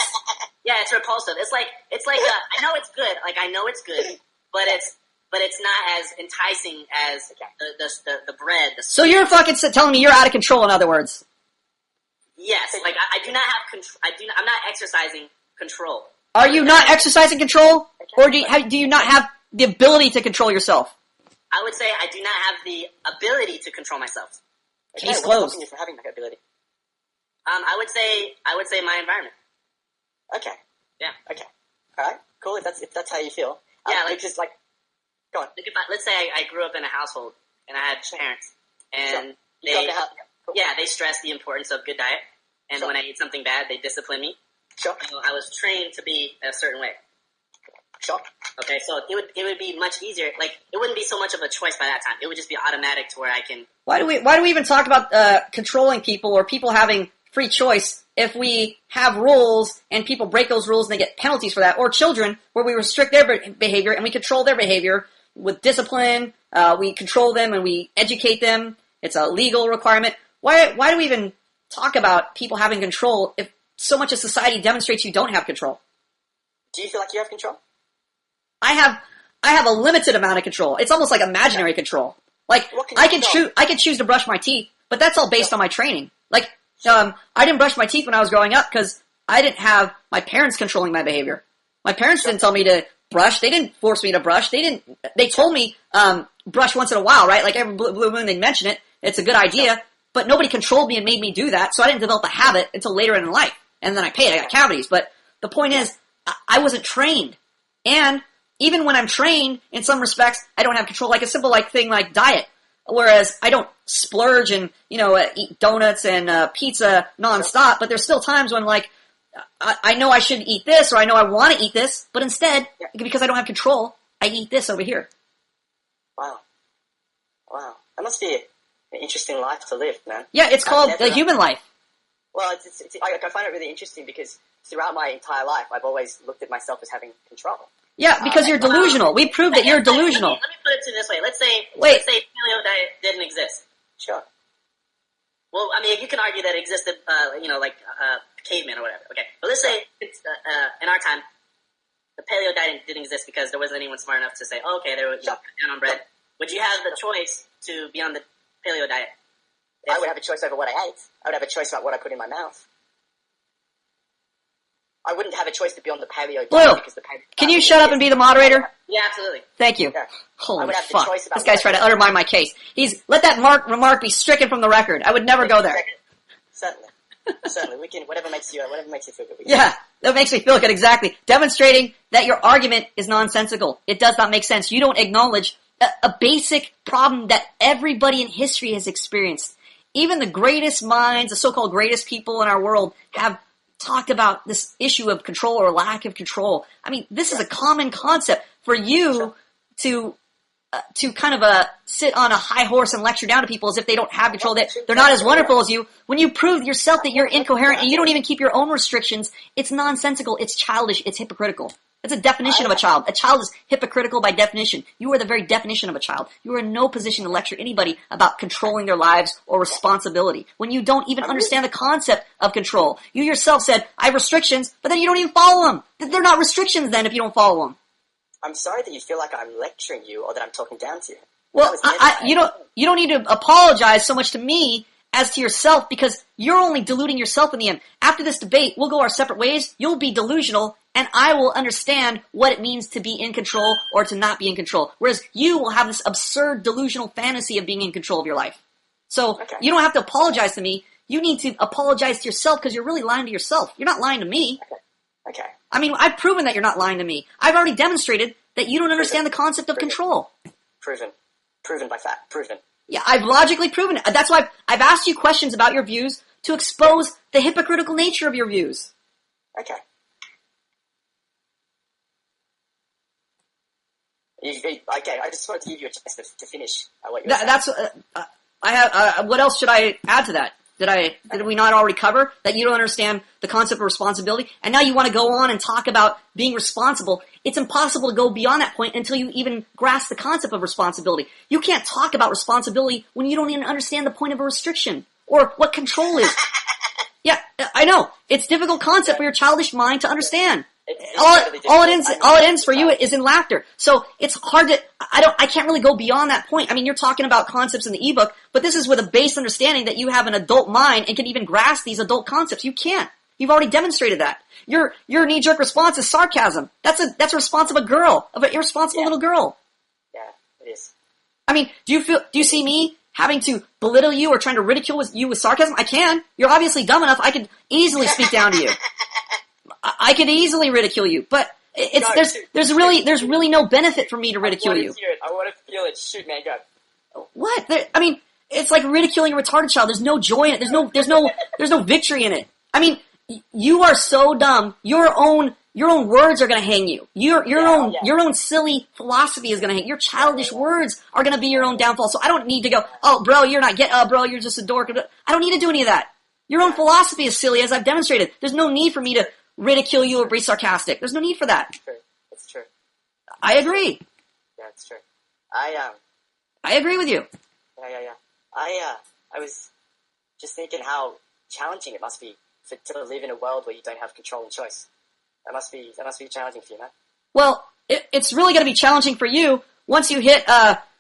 Yeah, it's repulsive. It's like I know it's good. Like I know it's good, but it's not as enticing as the bread. So you're fucking telling me you're out of control, in other words. Yes, like I do not have control. I'm not exercising control. Are you not exercising control? Or do you not have the ability to control yourself? I would say I do not have the ability to control myself. Okay, Case what's closed. stopping you from having that ability? I would say my environment. Okay. Yeah. Okay. All right. Cool. If that's how you feel. Yeah, like just like, go on. Like let's say I grew up in a household and I had parents, and Sure. they stressed the importance of good diet, and Sure. when I eat something bad, they discipline me. Sure. So I was trained to be a certain way. Sure. Okay, so it would be much easier. Like it wouldn't be so much of a choice by that time. It would just be automatic to where I can. Why do we even talk about controlling people or people having free choice if we have rules and people break those rules and they get penalties for that? Or children, where we restrict their behavior and we control their behavior with discipline. We control them and we educate them. It's a legal requirement. Why do we even talk about people having control if so much of society demonstrates you don't have control? Do you feel like you have control? I have a limited amount of control. It's almost like imaginary control. Like What can I you can control? I can choose to brush my teeth, but that's all based on my training. Like I didn't brush my teeth when I was growing up because I didn't have my parents controlling my behavior. My parents didn't tell me to brush. They didn't force me to brush. They told me brush once in a while, right? Like every blue moon they'd mention it. It's a good idea, but nobody controlled me and made me do that, so I didn't develop a habit until later in life. And then I got cavities. But the point is, I wasn't trained. And even when I'm trained, in some respects, I don't have control. Like a simple thing like diet. Whereas I don't splurge and, eat donuts and pizza nonstop, but there's still times when I know I should eat this or I know I want to eat this, but instead, because I don't have control, I eat this over here. Wow. That must be an interesting life to live, man. Yeah, it's called the human life. Well, I find it really interesting because throughout my entire life, I've always looked at myself as having control. Yeah, because you're delusional. We proved that you're delusional. Let me put it to this way. Let's say paleo diet didn't exist. Sure. Well, I mean, you can argue that it existed, caveman or whatever. Okay, but let's say it's, in our time, the paleo diet didn't exist because there wasn't anyone smart enough to say, "Oh, okay, there was cut down on bread." Would you have the choice to be on the paleo diet? I would have a choice over what I ate. I would have a choice about what I put in my mouth. I wouldn't have a choice to be on the paleo diet Blue, because the paleo can you shut up and be the moderator? Yeah, absolutely. Thank you. Yeah. I Holy would have the fuck. choice about This guy's trying to undermine my case. Let that remark be stricken from the record. I would never go there. Certainly. We can, whatever makes you feel good. Yeah, that makes me feel good, exactly. Demonstrating that your argument is nonsensical. It does not make sense. You don't acknowledge a basic problem that everybody in history has experienced. Even the greatest minds, the so-called greatest people in our world have talked about this issue of control or lack of control. I mean, this is a common concept. For you to kind of sit on a high horse and lecture down to people as if they don't have control, that they're not as wonderful as you, when you prove yourself that you're incoherent and you don't even keep your own restrictions, it's nonsensical, it's childish, it's hypocritical. That's a definition of a child. A child is hypocritical by definition. You are the very definition of a child. You are in no position to lecture anybody about controlling their lives or responsibility when you don't even understand the concept of control. You yourself said, I have restrictions, but then you don't even follow them. They're not restrictions then if you don't follow them. I'm sorry that you feel like I'm lecturing you or that I'm talking down to you. Well, you don't need to apologize so much to me as to yourself because you're only deluding yourself in the end. After this debate, we'll go our separate ways. You'll be delusional, and I will understand what it means to be in control or to not be in control. Whereas you will have this absurd delusional fantasy of being in control of your life. So you don't have to apologize to me. You need to apologize to yourself because you're really lying to yourself. You're not lying to me. Okay. I mean, I've proven that you're not lying to me. I've already demonstrated that you don't understand the concept of control. Proven. Proven by fact. Proven. Yeah, I've logically proven it. That's why I've asked you questions about your views to expose the hypocritical nature of your views. Okay. Okay, I just wanted to give you a chance to finish what you were saying. That's I have. What else should I add to that? Did we not already cover that you don't understand the concept of responsibility? And now you want to go on and talk about being responsible. It's impossible to go beyond that point until you even grasp the concept of responsibility. You can't talk about responsibility when you don't even understand the point of a restriction or what control is. Yeah, I know. It's a difficult concept for your childish mind to understand. All it ends for you is in laughter. So it's hard to, I can't really go beyond that point. I mean, you're talking about concepts in the ebook, but this is with a base understanding that you have an adult mind and can even grasp these adult concepts. You can't. You've already demonstrated that. Your knee-jerk response is sarcasm. That's a response of a girl, of an irresponsible little girl. Yeah, it is. I mean, do you see me having to belittle you or trying to ridicule you with sarcasm? I can. You're obviously dumb enough. I could easily speak down to you. I could easily ridicule you, but there's really no benefit for me to ridicule you. I want to feel it. Shoot, man, go. What? I mean, it's like ridiculing a retarded child. There's no joy in it. There's no victory in it. I mean, you are so dumb. Your own words are going to hang you. Your own silly philosophy is going to hang. Your childish words are going to be your own downfall. So I don't need to go, oh, bro, bro, you're just a dork. I don't need to do any of that. Your own philosophy is silly, as I've demonstrated. There's no need for me to ridicule you or be sarcastic. There's no need for that. It's true. I agree. Yeah, it's true. I agree with you. Yeah. I was just thinking how challenging it must be to live in a world where you don't have control and choice. That must be challenging for you, man. Well, it's really going to be challenging for you once you hit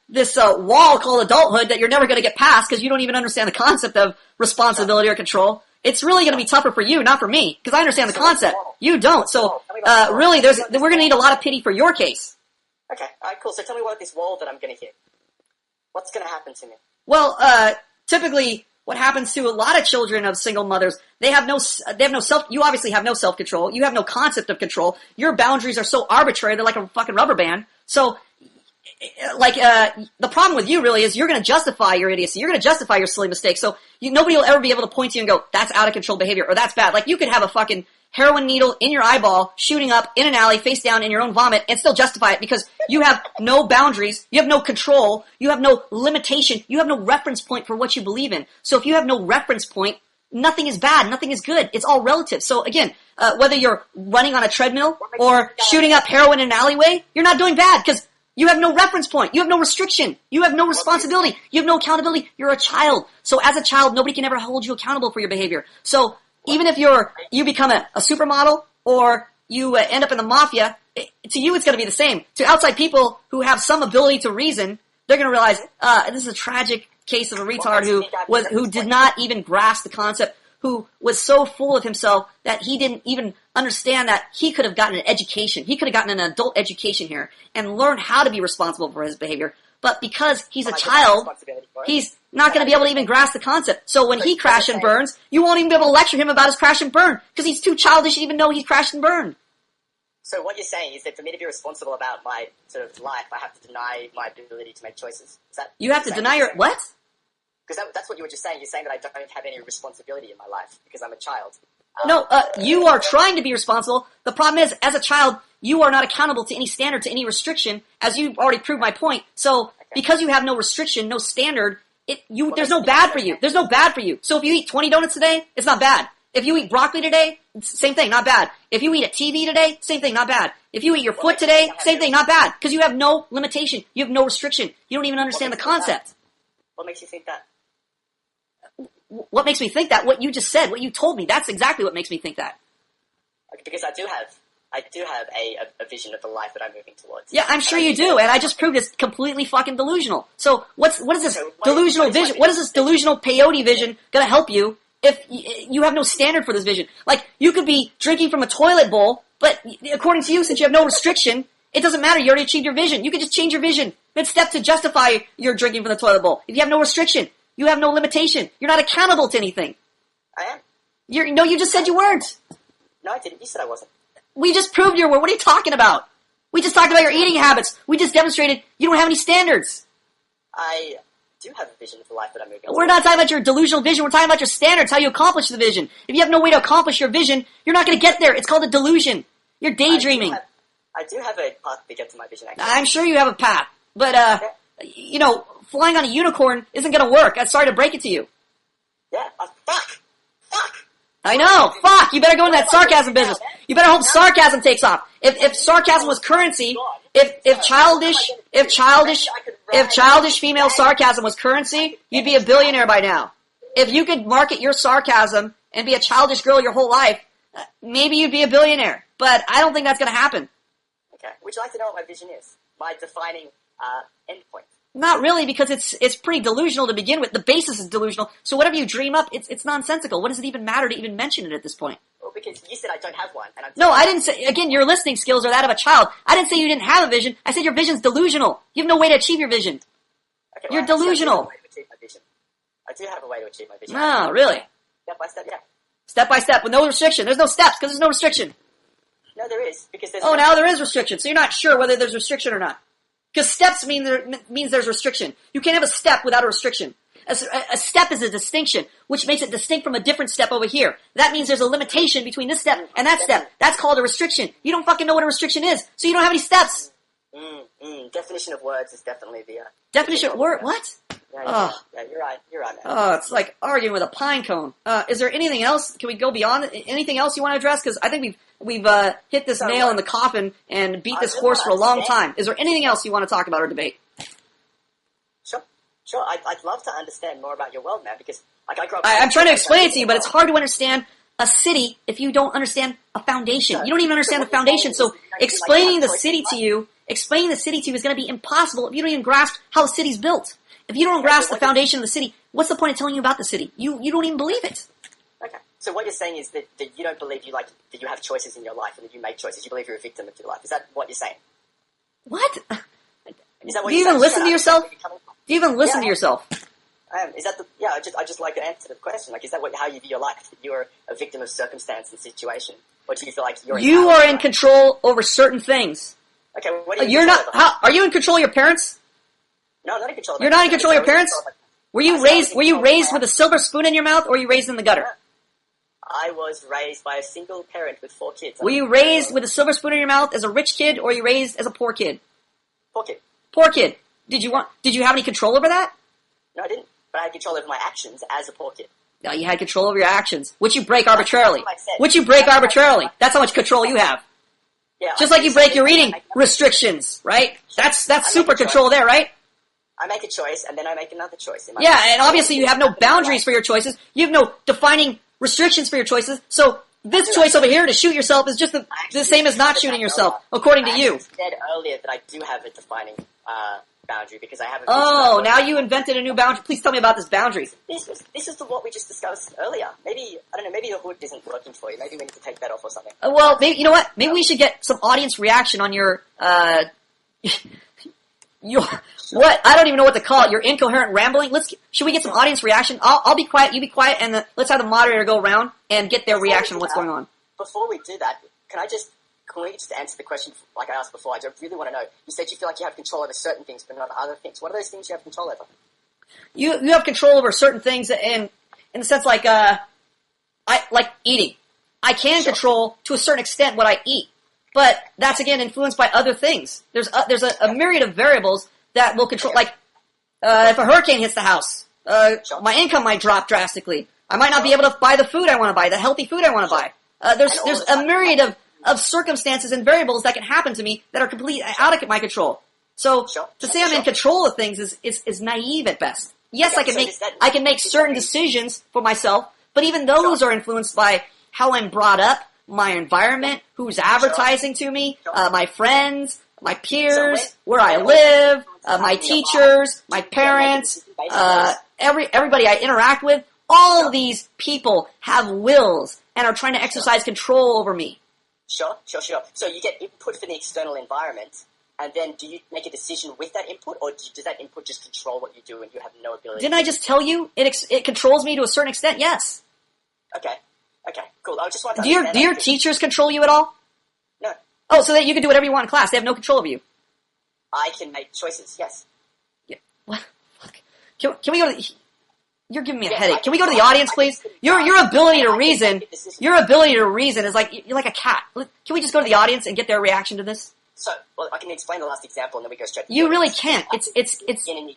this wall called adulthood that you're never going to get past because you don't even understand the concept of responsibility or control. It's really going to be tougher for you, not for me, because I understand the concept. You don't. So, really, we're going to need a lot of pity for your case. Okay. All right, cool. So tell me what this wall that I'm going to hit. What's going to happen to me? Well, typically, what happens to a lot of children of single mothers, you obviously have no self-control. You have no concept of control. Your boundaries are so arbitrary, they're like a fucking rubber band. So, the problem with you really is you're going to justify your idiocy. You're going to justify your silly mistakes. So nobody will ever be able to point to you and go, that's out of control behavior or that's bad. Like you could have a fucking heroin needle in your eyeball shooting up in an alley face down in your own vomit and still justify it because you have no boundaries. You have no control. You have no limitation. You have no reference point for what you believe in. So if you have no reference point, nothing is bad. Nothing is good. It's all relative. So again, whether you're running on a treadmill or shooting up heroin in an alleyway, you're not doing bad because you have no reference point. You have no restriction. You have no responsibility. You have no accountability. You're a child. So as a child, nobody can ever hold you accountable for your behavior. So even if you become a supermodel or you end up in the mafia, to you it's going to be the same. To outside people who have some ability to reason, they're going to realize this is a tragic case of a retard who did not even grasp the concept, who was so full of himself that he didn't even understand that he could have gotten an education. He could have gotten an adult education here and learned how to be responsible for his behavior. But because he's a child, he's not going to be able to even grasp the concept. So when he crashes and burns, you won't even be able to lecture him about his crash and burn because he's too childish to even know he's crashed and burned. So what you're saying is that for me to be responsible about my sort of life, I have to deny my ability to make choices. Is that you have to deny your what? Because that's what you were just saying. You're saying that I don't have any responsibility in my life because I'm a child. No, you are trying to be responsible. The problem is, as a child, you are not accountable to any standard, to any restriction, as you've already proved my point. So, because you have no restriction, no standard, there's no bad for you. There's no bad for you. So if you eat 20 donuts today, it's not bad. If you eat broccoli today, same thing, not bad. If you eat a TV today, same thing, not bad. If you eat your foot today, same thing, not bad. Because you have no limitation. You have no restriction. You don't even understand the concept. What makes you think that? What makes me think that? What you just said, what you told me, that's exactly what makes me think that. Because I do have a vision of the life that I'm moving towards. Yeah, I'm sure you do, and I just proved it's completely fucking delusional. So what is this delusional vision? What is this delusional peyote vision gonna help you if you have no standard for this vision? Like, you could be drinking from a toilet bowl, but according to you, since you have no restriction, it doesn't matter. You already achieved your vision. You could just change your vision mid-step to justify your drinking from the toilet bowl. If you have no restriction, you have no limitation. You're not accountable to anything. I am. You just said you weren't. No, I didn't. You said I wasn't. We just proved you were. What are you talking about? We just talked about your eating habits. We just demonstrated you don't have any standards. I do have a vision of the life that I'm moving towards. We're not talking about your delusional vision. We're talking about your standards, how you accomplish the vision. If you have no way to accomplish your vision, you're not going to get there. It's called a delusion. You're daydreaming. I do have a path to get to my vision, actually. I'm sure you have a path. But, flying on a unicorn isn't going to work. I'm sorry to break it to you. Yeah. Fuck. I know. Fuck. You better go in that sarcasm business. You better hope sarcasm takes off. If sarcasm was currency, if childish female sarcasm was currency, you'd be a billionaire by now. If you could market your sarcasm and be a childish girl your whole life, maybe you'd be a billionaire. But I don't think that's going to happen. Okay. Would you like to know what my vision is? My defining endpoint. Not really, because it's pretty delusional to begin with. The basis is delusional. So whatever you dream up, it's nonsensical. What does it even matter to even mention it at this point? Well, because you said I don't have one. And No, I didn't say, again, your listening skills are that of a child. I didn't say you didn't have a vision. I said your vision's delusional. You have no way to achieve your vision. Okay, You're delusional. I do have a way to achieve my vision. No, really. Step by step, yeah. Step by step with no restriction. There's no steps because there's no restriction. No, there is. Because there's Oh, now there is restriction. So you're not sure whether there's restriction or not. Because steps means there's restriction. You can't have a step without a restriction. A step is a distinction, which makes it distinct from a different step over here. That means there's a limitation between this step and that step. That's called a restriction. You don't fucking know what a restriction is, so you don't have any steps. Definition of words is definitely the... Definition of word? What? Yeah, you're right. You're right, man. Oh, it's like arguing with a pine cone. Is there anything else? Can we go beyond it? Anything else you want to address? Because I think we've hit this nail in the coffin and beat this horse for a long time. Is there anything else you want to talk about or debate? Sure. I'd love to understand more about your world, man, because like I grew up... I'm trying to explain it to you, but it's hard to understand a city if you don't understand a foundation. You don't even understand the foundation, so explaining the city to you is going to be impossible if you don't even grasp how a city's built. If you don't grasp the foundation of the city, what's the point of telling you about the city? You don't even believe it. Okay. So what you're saying is that you don't believe that you have choices in your life and that you make choices. You believe you're a victim of your life. Is that what you're saying? What? Is that what Do you even listen to yourself? Do you even listen to yourself? Is that I just like an answer to the question. Like, is that how you view your life? That you're a victim of circumstance and situation? Or do you feel like you are in control over certain things? Okay, what are you You're not, are you in control of your parents? No, I'm not in control of You're not in control of your parents? Were you raised with a silver spoon in your mouth, or were you raised in the gutter? I was raised by a single parent with 4 kids. Were you raised with a silver spoon in your mouth as a rich kid, or were you raised as a poor kid? Poor kid. Poor kid. Did you have any control over that? No, I didn't. But I had control over my actions as a poor kid. No, you had control over your actions, which you break arbitrarily. That's how much control you have. Yeah, just like you break your eating restrictions, right? That's super control there, right? I make a choice, and then I make another choice. And obviously you have no boundaries for your choices. You have no defining restrictions for your choices. So this choice over here to shoot yourself is just the same as not shooting yourself, according to you. I said earlier that I do have a defining boundary because I have a... Oh, now you invented a new boundary. Please tell me about this boundary. This is what we just discussed earlier. Maybe, I don't know, maybe the hood isn't working for you. Maybe we need to take that off or something. Well, maybe, you know what? Maybe we should get some audience reaction on your, what? I don't even know what to call it. Your incoherent rambling. Should we get some audience reaction? I'll be quiet, you be quiet, and let's have the moderator go around and get their reaction on what's going on. Before we do that, can we just answer the question like I asked before? I don't really want to know. You said you feel like you have control over certain things, but not other things. What are those things you have control over? You have control over certain things in the sense like eating. I can control to a certain extent what I eat, but that's again influenced by other things. There's a myriad of variables that will control. Like if a hurricane hits the house, my income might drop drastically. I might not be able to buy the food I want to buy, the healthy food I want to buy. There's a myriad of circumstances and variables that can happen to me that are completely out of my control. So to say I'm in control of things is naive at best. Yes, I can make certain decisions for myself, but even those are influenced by how I'm brought up, my environment, who's advertising to me, my friends, my peers, where I live, my teachers, my parents, everybody I interact with. All of these people have wills and are trying to exercise control over me. Sure. So you get input from the external environment, and then do you make a decision with that input, or does that input just control what you do and you have no ability? Didn't I just tell you it controls me to a certain extent? Yes. Okay, cool. I just want to do your teachers control you at all? No. Oh, so that you can do whatever you want in class. They have no control over you. I can make choices, yes. Yeah. What? Can we go to the... You're giving me a headache. Can we go to the audience, please? Your ability to reason is like you're like a cat. Can we just go to the audience and get their reaction to this? So, well, I can explain the last example, and then we go straight to You really can't. It's silly.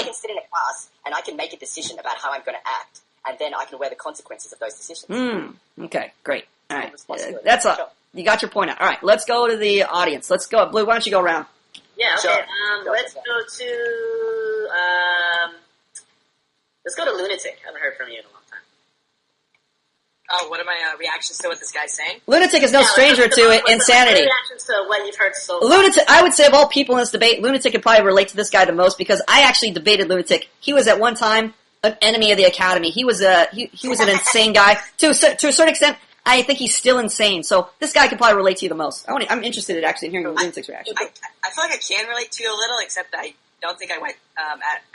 I can sit in a class, and I can make a decision about how I'm going to act, and then I can wear the consequences of those decisions. Okay, great. All right. Responsibility. That's all. Sure. You got your point out. All right, let's go to the audience. Let's go. Blue, why don't you go around? Yeah, okay. Sure. Let's go to Lunatic. I haven't heard from you in a long time. Oh, what are my reactions to what this guy's saying? Lunatic is no stranger to it. Insanity. Reactions to what you've heard so far. Lunatic, I would say of all people in this debate, Lunatic could probably relate to this guy the most because I actually debated Lunatic. He was at one time an enemy of the Academy. He was he was an insane guy. To a certain extent, I think he's still insane. So this guy could probably relate to you the most. I'm interested in actually hearing Lunatic's reaction. I feel like I can relate to you a little, except I don't think I went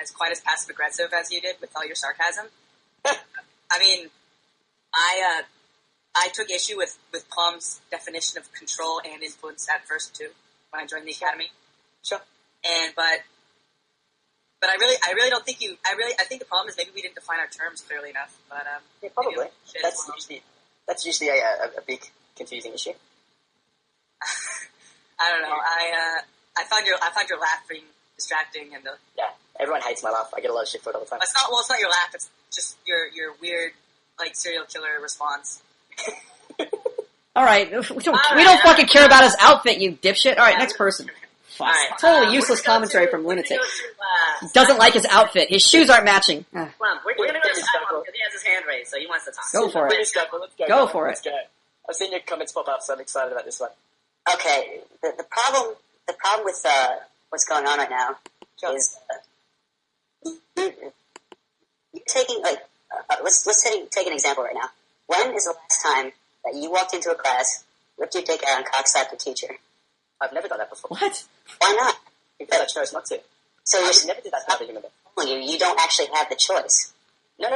as quite as passive aggressive as you did with all your sarcasm. I mean, I took issue with Plum's definition of control and influence at first too when I joined the Academy. Sure. But I really don't think I think the problem is maybe we didn't define our terms clearly enough. But Yeah, probably. shit, That's usually a big confusing issue. I don't know. I found your laughing distracting, and Yeah, everyone hates my laugh. I get a lot of shit for it all the time. it's not your laugh. It's just your weird like serial killer response. All right, we don't fucking care about his outfit, you dipshit. All right, next person. Fuck. All right, Totally useless commentary from Lunatic. He doesn't like his outfit. His shoes aren't matching. We're going to go to Skywalker because he has his hand raised, so he wants to talk. Go for it. Let's go. Go for Let's it. go. I've seen your comments pop up, so I'm excited about this one. Okay, the problem with what's going on right now is you're taking let's take an example right now. When is the last time that you walked into a class, ripped your dick out, and cockslapped the teacher? I've never done that before. What? Why not? Because I chose not to. So I you're never did that to another human being. you don't actually have the choice. No.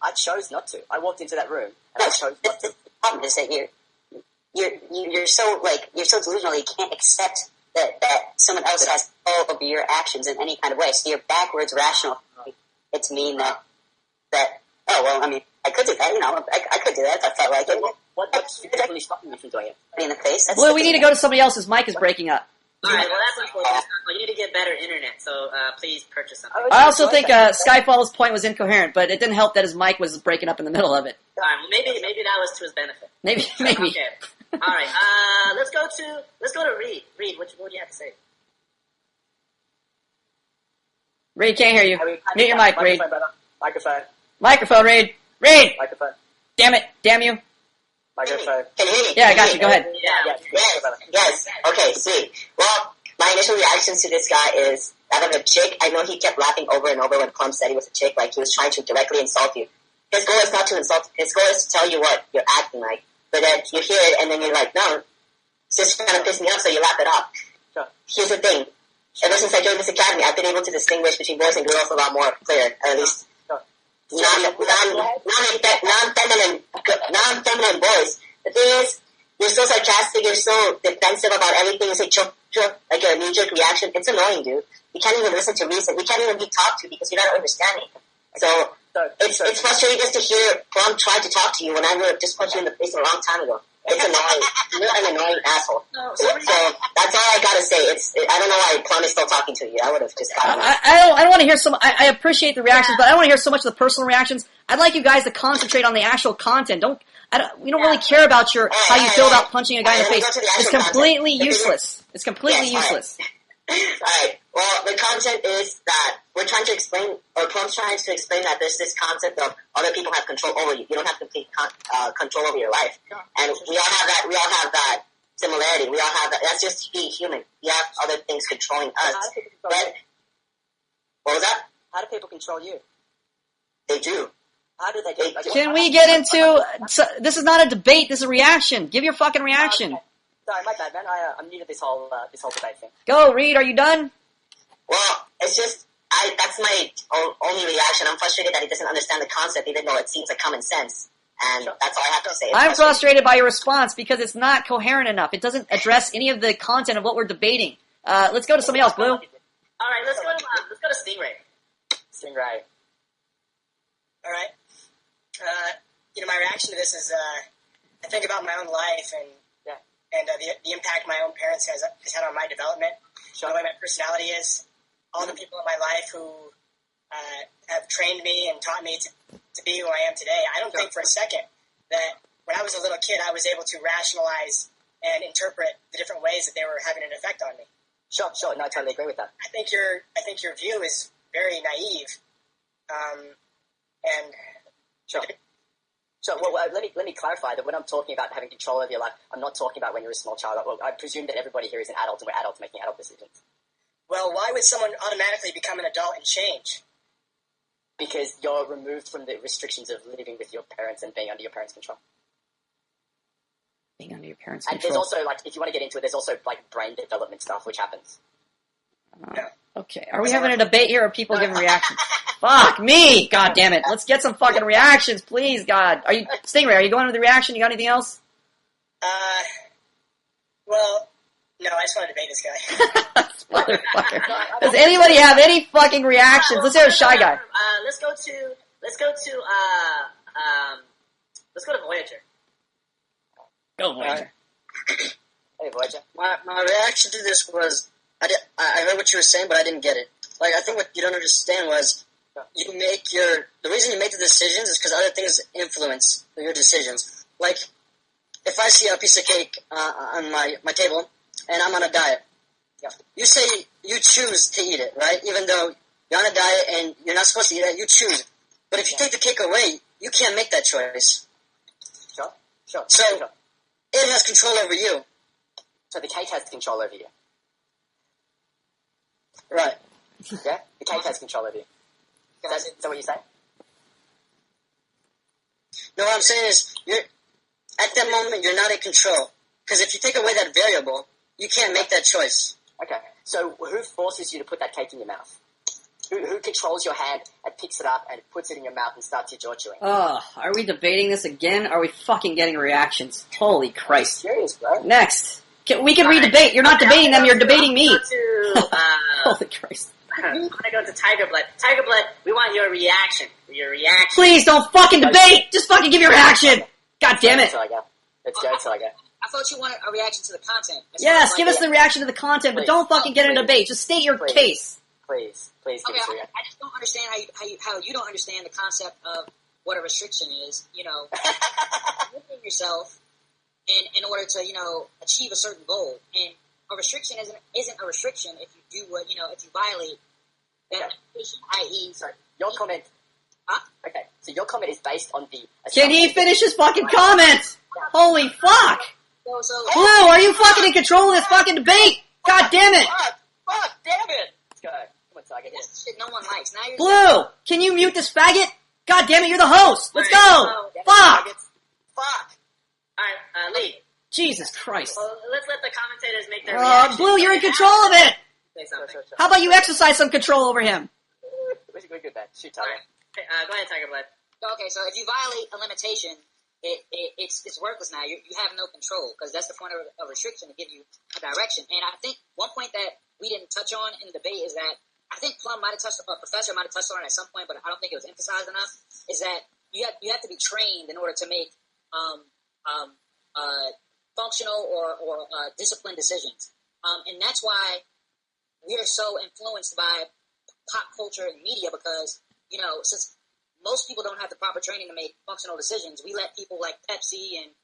I chose not to. I walked into that room and I chose not to. The problem is that you're so delusional you can't accept that someone else has control over your actions in any kind of way. So you're backwards rational. It's mean that oh well, I mean I could do that, I could do that if I felt like it. What's physically stopping me from doing it? In the face. That's Blue, the we thing. need to go to somebody else. His mic is breaking up. Alright, well that's unfortunate. You need to get better internet, so please purchase something. I also think Skyfall's point was incoherent, but it didn't help that his mic was breaking up in the middle of it. Alright, well maybe that was to his benefit. Maybe. Okay. Alright, let's go to Reed. Reed, what do you have to say? Reed, can't hear you. Mute your mic, Reed. Microphone. Microphone, Reed. Reed! Microphone. Damn it. Damn you. Microphone. Can you hear me? Yeah, I got you. Go ahead. Yeah. Yes. Okay, sweet. Well, my initial reactions to this guy is that of a chick. I know he kept laughing over and over when Plum said he was a chick, like he was trying to directly insult you. His goal is not to insult. His goal is to tell you what you're acting like. But then you hear it and then you're like, no, it's just kind of pissed me off, so you laugh it off. Sure. Here's the thing. Ever since I joined this academy, I've been able to distinguish between boys and girls a lot more clear, or at least non-feminine boys. The thing is, you're so sarcastic, you're so defensive about everything, you say choke, like a knee-jerk reaction. It's annoying, dude. You can't even listen to reason. We can't even be talked to because you're not understanding. So, it's frustrating just to hear Plum try to talk to you when I would have just punched you in the face a long time ago. It's annoying. You're an annoying asshole. So that's all I gotta say. I don't know why Plum is still talking to you. I would have just gotten I don't want to hear I appreciate the reactions, but I don't want to hear so much of the personal reactions. I'd like you guys to concentrate on the actual content. We don't really care about how you feel about punching a guy in the face. It's completely useless. It's completely useless. Alright, well, the content is that we're trying to explain, or Plum's trying to explain that there's this concept of other people have control over you. You don't have complete control over your life. And we all have that similarity. We all have that. That's just being human. We have other things controlling us. But, what was that? How do people control you? They do. How do they do? Can we get into... this is not a debate. this is a reaction. Give your fucking reaction. Okay. Sorry, my bad, man. I'm new to this whole debate thing. Go, Reed. Are you done? Well, it's just, that's my only reaction. I'm frustrated that he doesn't understand the concept, even though it seems like common sense. And that's all I have to say. I'm frustrated by your response because it's not coherent enough. It doesn't address any of the content of what we're debating. Let's go to somebody else, Blue. Alright, let's go to Stingray. Stingray. Alright. My reaction to this is, I think about my own life and the impact my own parents has had on my development, the way my personality is, all the people in my life who have trained me and taught me to to be who I am today. I don't think for a second that when I was a little kid, I was able to rationalize and interpret the different ways that they were having an effect on me. Sure. No, I totally agree with that. I think your view is very naive, and sure. Well, let me clarify that when I'm talking about having control over your life, I'm not talking about when you're a small child. Well, I presume that everybody here is an adult, and we're adults making adult decisions. Well, why would someone automatically become an adult and change? Because you're removed from the restrictions of living with your parents and being under your parents' control. Being under your parents' and control. there's also, like, if you want to get into it, there's also, like, brain development stuff, which happens. Okay, are we having a debate here or are people giving reactions? Fuck me! God damn it. Let's get some fucking reactions, please, God. Stingray, are you going to the reaction? You got anything else? Well, no, I just want to debate this guy. Motherfucker. Does anybody have any fucking reactions? Let's hear a Shy Guy. Let's go to Voyager. Go, Voyager. Hey, Voyager. My reaction to this was, I heard what you were saying, but I didn't get it. Like, I think what you don't understand was, the reason you make the decisions is because other things influence your decisions. Like, if I see a piece of cake on my table, and I'm on a diet, you say you choose to eat it, right? Even though you're on a diet and you're not supposed to eat it, you choose. But if you take the cake away, you can't make that choice. Sure. So, it has control over you. So the cake has control over you. Right. Yeah? The cake has control over you. Is that what you say? No, what I'm saying is, at that moment, you're not in control. Because if you take away that variable, you can't make that choice. Okay. So who forces you to put that cake in your mouth? Who controls your hand and picks it up and puts it in your mouth and starts your jaw chewing? Oh, are we debating this again? Are we fucking getting reactions? Holy Christ. I'm serious, bro. Next. We can re-debate. You're not debating them, you're debating me. Holy Christ. I'm going to go to Tiger Blood. Tiger Blood, we want your reaction. Please don't fucking debate! Just fucking give your reaction! God damn it. Let's go till I go. I thought you wanted a reaction to the content. Yes, give us the reaction to the content, but don't fucking get in a debate. Just state your case. Please give us a reaction. I just don't understand how you don't understand the concept of what a restriction is. Limiting yourself in order to, achieve a certain goal. And a restriction isn't a restriction if you do if you violate that limitation, i.e. Sorry, your comment. Huh? Okay, so your comment is based on the... Can he finish his fucking comment? Holy fuck! So, Blue, are you fucking in control of this fucking debate? God damn it! Fuck, damn it! Let's go. Come on, Tiger. That's the shit no one likes. Now you're Blue, can you mute this faggot? God damn it, you're the host! Let's go! Fuck! Fuck! Alright, Lee. Jesus Christ. Well, let's let the commentators make their reaction. Blue, you're in control of it! Say something. Sure. How about you exercise some control over him? We're good, man. Shoot, Tiger. Go ahead, Tiger Blood. Okay, so if you violate a limitation, it's worthless now. You have no control because that's the point of a restriction, to give you a direction. And I think one point that we didn't touch on in the debate is that I think Plum might have touched, Professor might have touched on it at some point, but I don't think it was emphasized enough. Is that you have to be trained in order to make functional or disciplined decisions, and that's why we are so influenced by pop culture and media because since most people don't have the proper training to make functional decisions, we let people like Pepsi and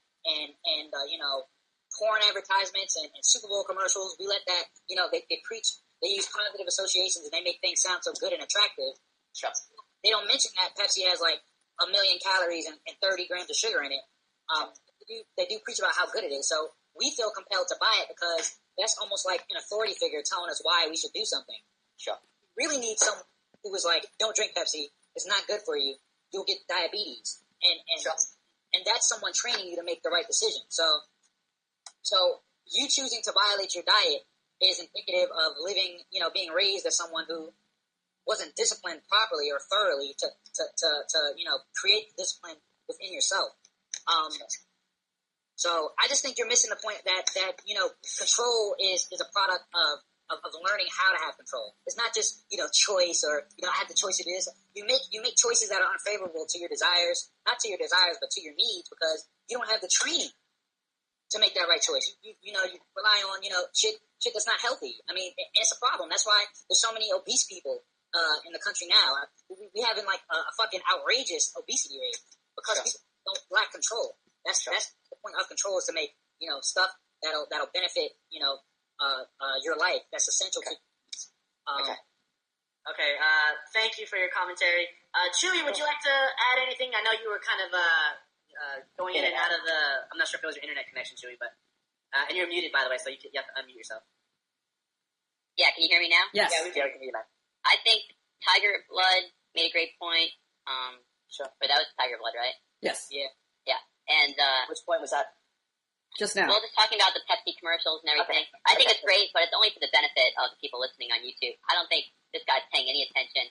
porn advertisements and Super Bowl commercials, we let that, they preach, they use positive associations and they make things sound so good and attractive. Sure. They don't mention that Pepsi has like 1 million calories and 30 grams of sugar in it. They do preach about how good it is, so we feel compelled to buy it because that's almost like an authority figure telling us why we should do something. Sure. We really need someone who was like, don't drink Pepsi, it's not good for you, you'll get diabetes. And that's someone training you to make the right decision. So you choosing to violate your diet is indicative of living, being raised as someone who wasn't disciplined properly or thoroughly to create discipline within yourself. So I just think you're missing the point that control is a product of learning how to have control. It's not just, choice or, I have the choice to do this. You make choices that are unfavorable to your desires, not to your desires, but to your needs because you don't have the training to make that right choice. You rely on, shit that's not healthy. I mean, and it's a problem. That's why there's so many obese people in the country now. We having like a fucking outrageous obesity rate because people don't lack control. That's the point of control, is to make stuff that'll benefit your life. That's essential to. Okay. Thank you for your commentary. Chewy, would you like to add anything? I know you were kind of going in and out of the. I'm not sure if it was your internet connection, Chewy, but and you're muted, by the way, so you have to unmute yourself. Yeah, can you hear me now? Yes. Yeah, we can hear you now. I think Tiger Blood made a great point. Sure. But that was Tiger Blood, right? Yes. Yeah. Yeah. And Which point was that? Just now. well, just talking about the Pepsi commercials and everything. Okay. I think it's great, but it's only for the benefit of the people listening on YouTube. I don't think this guy's paying any attention,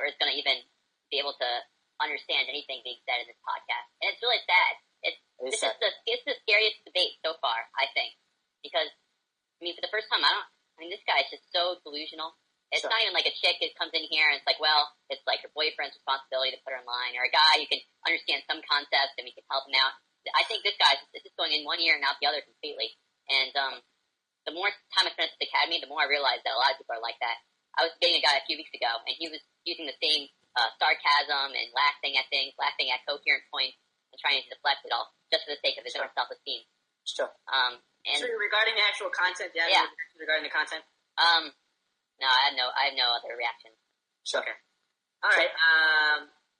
or is going to even be able to understand anything being said in this podcast. And it's really sad. It's the scariest debate so far, I think, because for the first time, this guy is just so delusional. It's not even like a chick that comes in here and it's like, well, it's like her boyfriend's responsibility to put her in line, or a guy who can understand some concepts and we can help him out. I think this guy's just going in one ear and out the other completely. And the more time I spent at the academy, the more I realized that a lot of people are like that. I was dating a guy a few weeks ago, and he was using the same sarcasm and laughing at things, laughing at coherent points, and trying to deflect it all just for the sake of his own self-esteem. Sure. And so regarding the actual content, regarding the content. No, I have no other reaction. Sure. Okay. All right.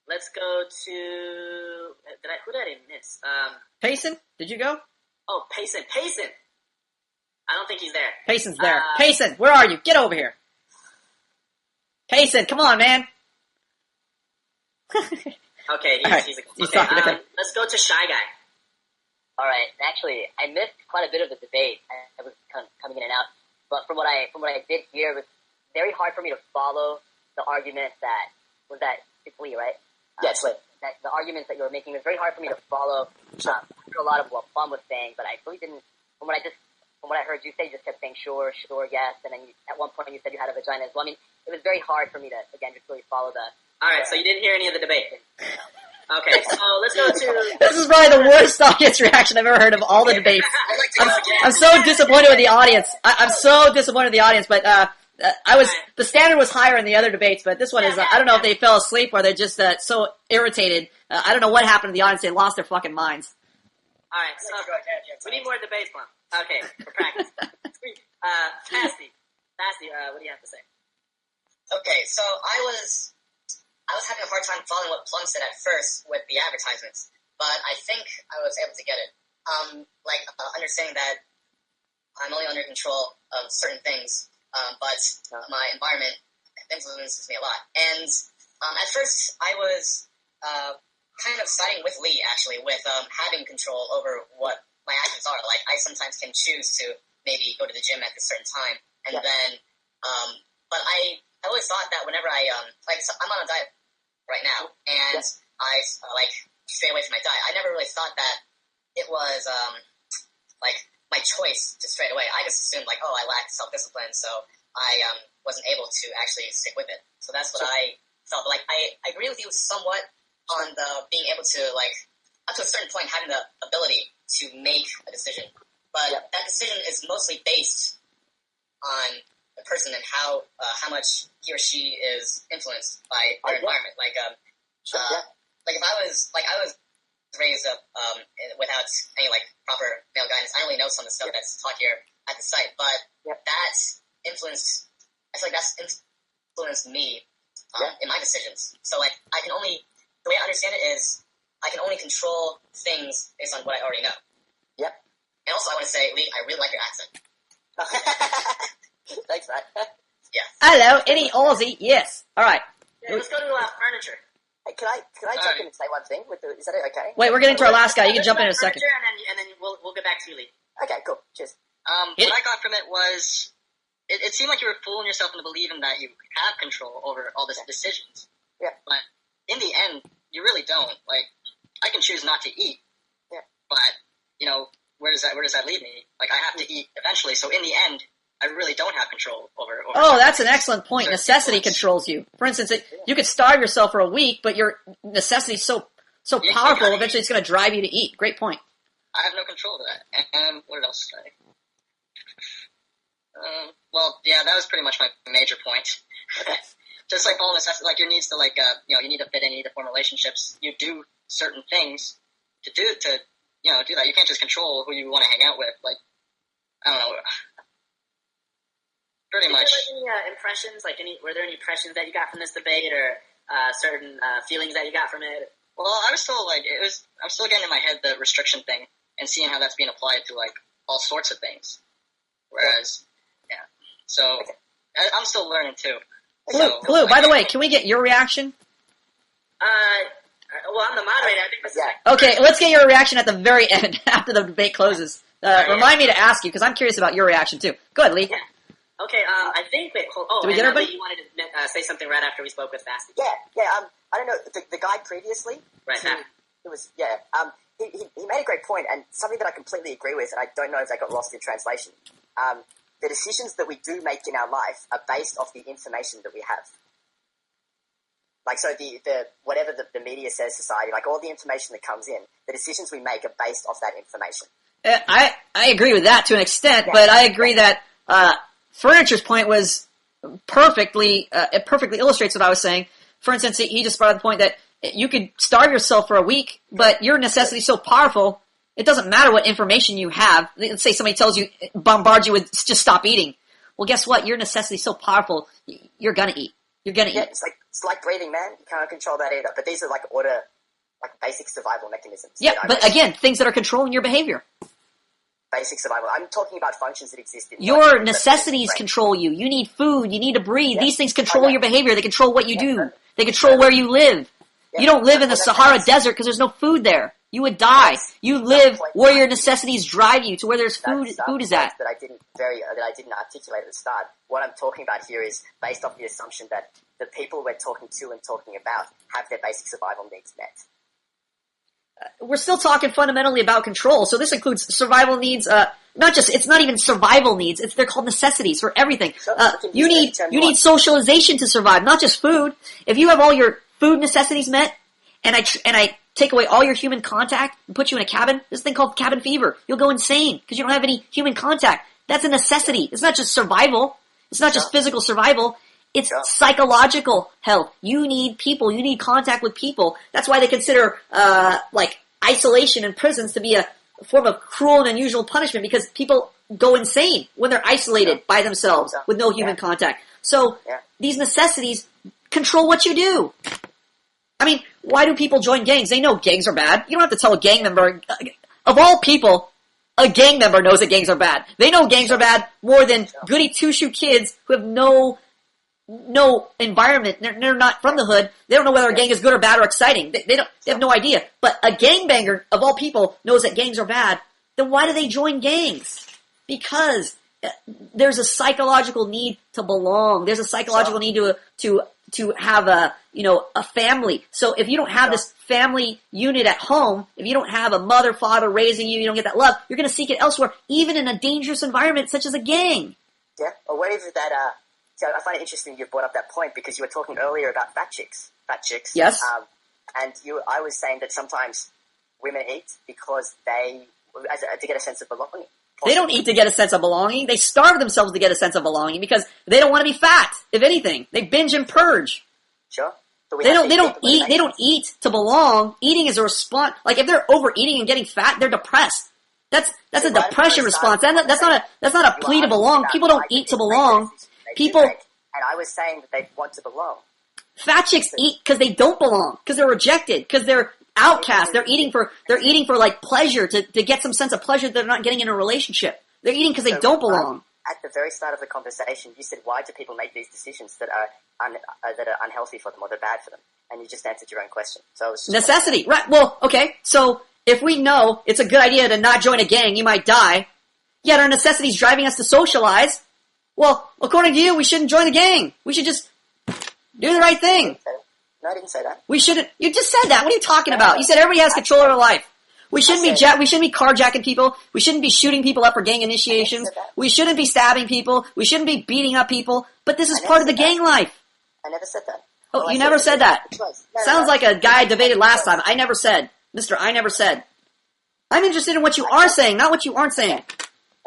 Let's go to. Who did I miss? Payson, did you go? Oh, Payson. I don't think he's there. Payson's there. Payson, where are you? Get over here. Payson, come on, man. Okay, he's talking. Okay. Let's go to Shy Guy. All right. Actually, I missed quite a bit of the debate. I was coming in and out, but from what I did hear, it was very hard for me to follow the argument that it's Lee, right? Yes, Lee. That the arguments that you were making was very hard for me to follow. A lot of what Plum was saying, but I really didn't. From what I heard you say, you just kept saying sure, yes, and then at one point you said you had a vagina as well. I mean, it was very hard for me to just really follow the. All right, so you didn't hear any of the debate. Okay, so let's go to. This is probably the worst audience reaction I've ever heard of all the debates. I'm so disappointed with the audience. I'm so disappointed with the audience, but the standard was higher in the other debates, but this one is. I don't know if they fell asleep or they're just so irritated. I don't know what happened to the audience. They lost their fucking minds. All right, so we need more debates, Plum. Okay, for practice. Fasty, what do you have to say? Okay, so I was having a hard time following what Plum said at first with the advertisements, but I think I was able to get it. Understanding that I'm only under control of certain things, but my environment influences me a lot. And at first, I was kind of siding with Lee, actually, with having control over what my actions are. Like, I sometimes can choose to maybe go to the gym at a certain time, and then, but I always thought that whenever so I'm on a diet right now, and I stay away from my diet. I never really thought that it was my choice to stray away. I just assumed I lacked self-discipline, so I wasn't able to actually stick with it. So that's what I felt. But I agree with you somewhat on the being able to up to a certain point having the ability to make a decision, but that decision is mostly based on the person and how much he or she is influenced by their environment. If I was raised up without any proper male guidance, I only know some of the stuff that's taught here at the site, but that's influenced. I feel like that's influenced me in my decisions. So I can only, the way I understand it is, I can only control things based on what I already know. Yep. And also, I want to say, Lee, I really like your accent. Thanks, Matt. Yeah. Hello, any Aussie? Yes. All right. Yeah, let's go to furniture. Hey, can I jump in and say one thing? Is that okay? Wait, we're getting to our last guy. You can jump in a second. And then we'll get back to you, Lee. Okay, cool. Cheers. What I got from it was, it seemed like you were fooling yourself into believing that you have control over all these decisions. Yeah. But in the end, you really don't. I can choose not to eat. Yeah. But, where does that leave me? I have to eat eventually, so in the end, I really don't have control over Oh, that's an excellent point. Necessity controls you. For instance, you could starve yourself for a week, but your necessity is so powerful, eventually it's going to drive you to eat. Great point. I have no control over that. And what else did I... that was pretty much my major point. Just like all necessity, like your needs to you need to fit in, you need to form relationships. You do certain things to do that. You can't just control who you want to hang out with. Like, I don't know. Pretty much. Any impressions? Were there any impressions that you got from this debate, or certain feelings that you got from it? Well, I'm still getting in my head the restriction thing and seeing how that's being applied to like all sorts of things. Whereas, so I'm still learning too. Blue, by the way, can we get your reaction? Well, I'm the moderator. I think this is Okay, let's get your reaction at the very end, after the debate closes. Remind me to ask you, because I'm curious about your reaction too. Go ahead, Lee. Yeah. Okay, I think, did we get everybody? You wanted to say something right after we spoke with Fasty. I don't know, the guy previously. Right, it was, he made a great point, and something that I completely agree with, and I don't know if that got lost in translation. The decisions that we do make in our life are based off the information that we have. Like, so the whatever the media says, society, like all the information that comes in, the decisions we make are based off that information. I agree with that to an extent, but I agree that Furniture's point was it perfectly illustrates what I was saying. For instance, he just brought up the point that you could starve yourself for a week, but your necessity is so powerful, it doesn't matter what information you have. Let's say somebody tells you, bombards you with, just stop eating. Well, guess what? Your necessity is so powerful, you're gonna eat. You're gonna eat. It's like breathing, man. You can't control that either. But these are like basic survival mechanisms. Yeah, but again, things that are controlling your behavior. Basic survival. I'm talking about functions that exist in your necessities control you. You need food. You need to breathe. Yeah. These things control your behavior. They control what you do. They control where you live. You don't live in the Sahara Desert because there's no food there. You would die. You live where your necessities drive you, to where there's food. Food is at. That I didn't articulate at the start. What I'm talking about here is based off the assumption that the people we're talking to and talking about have their basic survival needs met. We're still talking fundamentally about control, so this includes survival needs. It's not even survival needs. They're called necessities for everything. You need socialization to survive, not just food. If you have all your food necessities met, and I take away all your human contact and put you in a cabin, this thing called cabin fever, you'll go insane because you don't have any human contact. That's a necessity. It's not just survival. It's not just physical survival. It's psychological health. You need people. You need contact with people. That's why they consider isolation in prisons to be a form of cruel and unusual punishment, because people go insane when they're isolated by themselves with no human contact. So these necessities control what you do. I mean, why do people join gangs? They know gangs are bad. You don't have to tell a gang member. Of all people, a gang member knows that gangs are bad. They know gangs are bad more than goody two-shoe kids who have no environment. They're not from the hood. They don't know whether a gang is good or bad or exciting. They have no idea. But a gangbanger, of all people, knows that gangs are bad. Then why do they join gangs? Because there's a psychological need to belong. There's a psychological need to have a family. So if you don't have this family unit at home, if you don't have a mother, father raising you, you don't get that love, you're going to seek it elsewhere, even in a dangerous environment such as a gang. Yeah. Or what is it that so I find it interesting you brought up that point, because you were talking earlier about fat chicks. Yes. And I was saying that sometimes women eat because to get a sense of belonging. They don't eat to get a sense of belonging. They starve themselves to get a sense of belonging because they don't want to be fat. If anything, they binge and purge. Sure. They don't eat to belong. Eating is a response. Like if they're overeating and getting fat, they're depressed. That's a depression response. That's not a plea to belong. People don't eat to belong. People. And I was saying that they want to belong. Fat chicks eat because they don't belong, because they're rejected, because they're outcast. They're eating for like pleasure, to get some sense of pleasure that they're not getting in a relationship. They're eating because they don't belong. At the very start of the conversation, you said, why do people make these decisions that are unhealthy for them or they're bad for them? And you just answered your own question. So it's just necessity. Right. Well, okay. So if we know it's a good idea to not join a gang, you might die, yet our necessity is driving us to socialize, well, according to you, we shouldn't join the gang. We should just do the right thing. No, I didn't say that. We shouldn't. You just said that. What are you talking about? You said everybody has control of their life. We shouldn't be carjacking people. We shouldn't be shooting people up for gang initiations. We shouldn't be stabbing people. We shouldn't be beating up people. But this is part of the gang life. I never said that. Oh, you never said that. Sounds like a guy I debated last time. I never said. I never said. I'm interested in what you are saying, not what you aren't saying.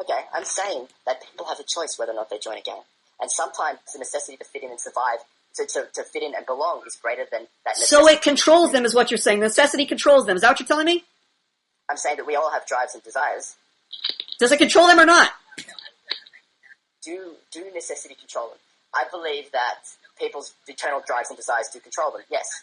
Okay, I'm saying that people have a choice whether or not they join a gang. And sometimes the necessity to fit in and survive, to fit in and belong is greater than that necessity. So it controls them is what you're saying. Necessity controls them. Is that what you're telling me? I'm saying that we all have drives and desires. Does it control them or not? Do necessity control them? I believe that people's eternal drives and desires do control them, yes.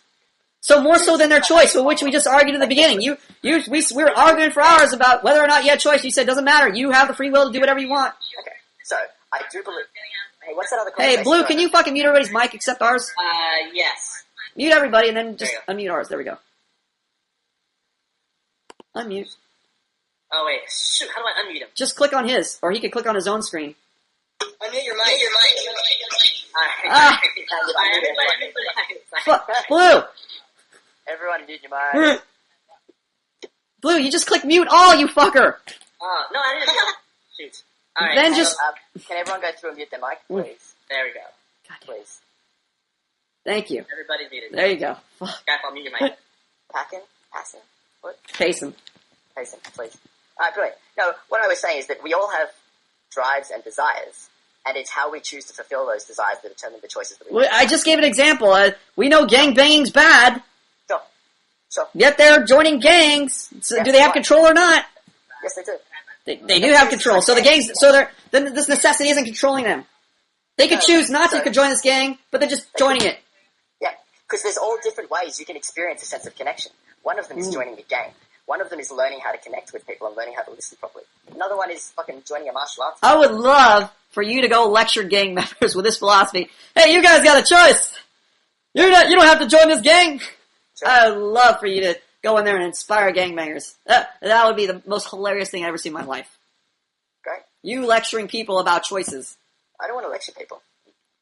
So more so than their choice, for which we just argued in the beginning. We were arguing for hours about whether or not you had choice. You said, doesn't matter. You have the free will to do whatever you want. Okay, so I do believe... Hey, what's that other conversation? Hey, Blue, can you fucking mute everybody's mic except ours? Yes. Mute everybody and then just unmute ours. There we go. Unmute. Oh, wait. Shoot, how do I unmute him? Just click on his, or he can click on his own screen. Unmute your mic. Ah. Blue! Everyone mute your mic. Blue, you just click mute all, you fucker! No, I didn't. Shoot. Alright. Then just... Can everyone go through and mute their mic, please? There we go. Please. Thank you. Everybody's muted. There you go. Guy, I'll mute your mic. Passing? What? Payson. Payson, please. Alright, brilliant. No, what I was saying is that we all have drives and desires, and it's how we choose to fulfill those desires that determine the choices that we make. I just gave an example. We know gangbanging's bad, Sure. yet they're joining gangs. So Yes, do they have right. control or not? Yes, they do. They do have control. So the gangs, then this necessity isn't controlling them. They could choose not to join this gang, but they're just joining it. Yeah, because there's all different ways you can experience a sense of connection. One of them is joining a gang. One of them is learning how to connect with people and learning how to listen properly. Another one is fucking joining a martial arts. I would love for you to go lecture gang members with this philosophy. Hey, you guys got a choice. You don't have to join this gang. Sure. I would love for you to go in there and inspire gangbangers. That would be the most hilarious thing I've ever seen in my life. Great. You lecturing people about choices. I don't want to lecture people.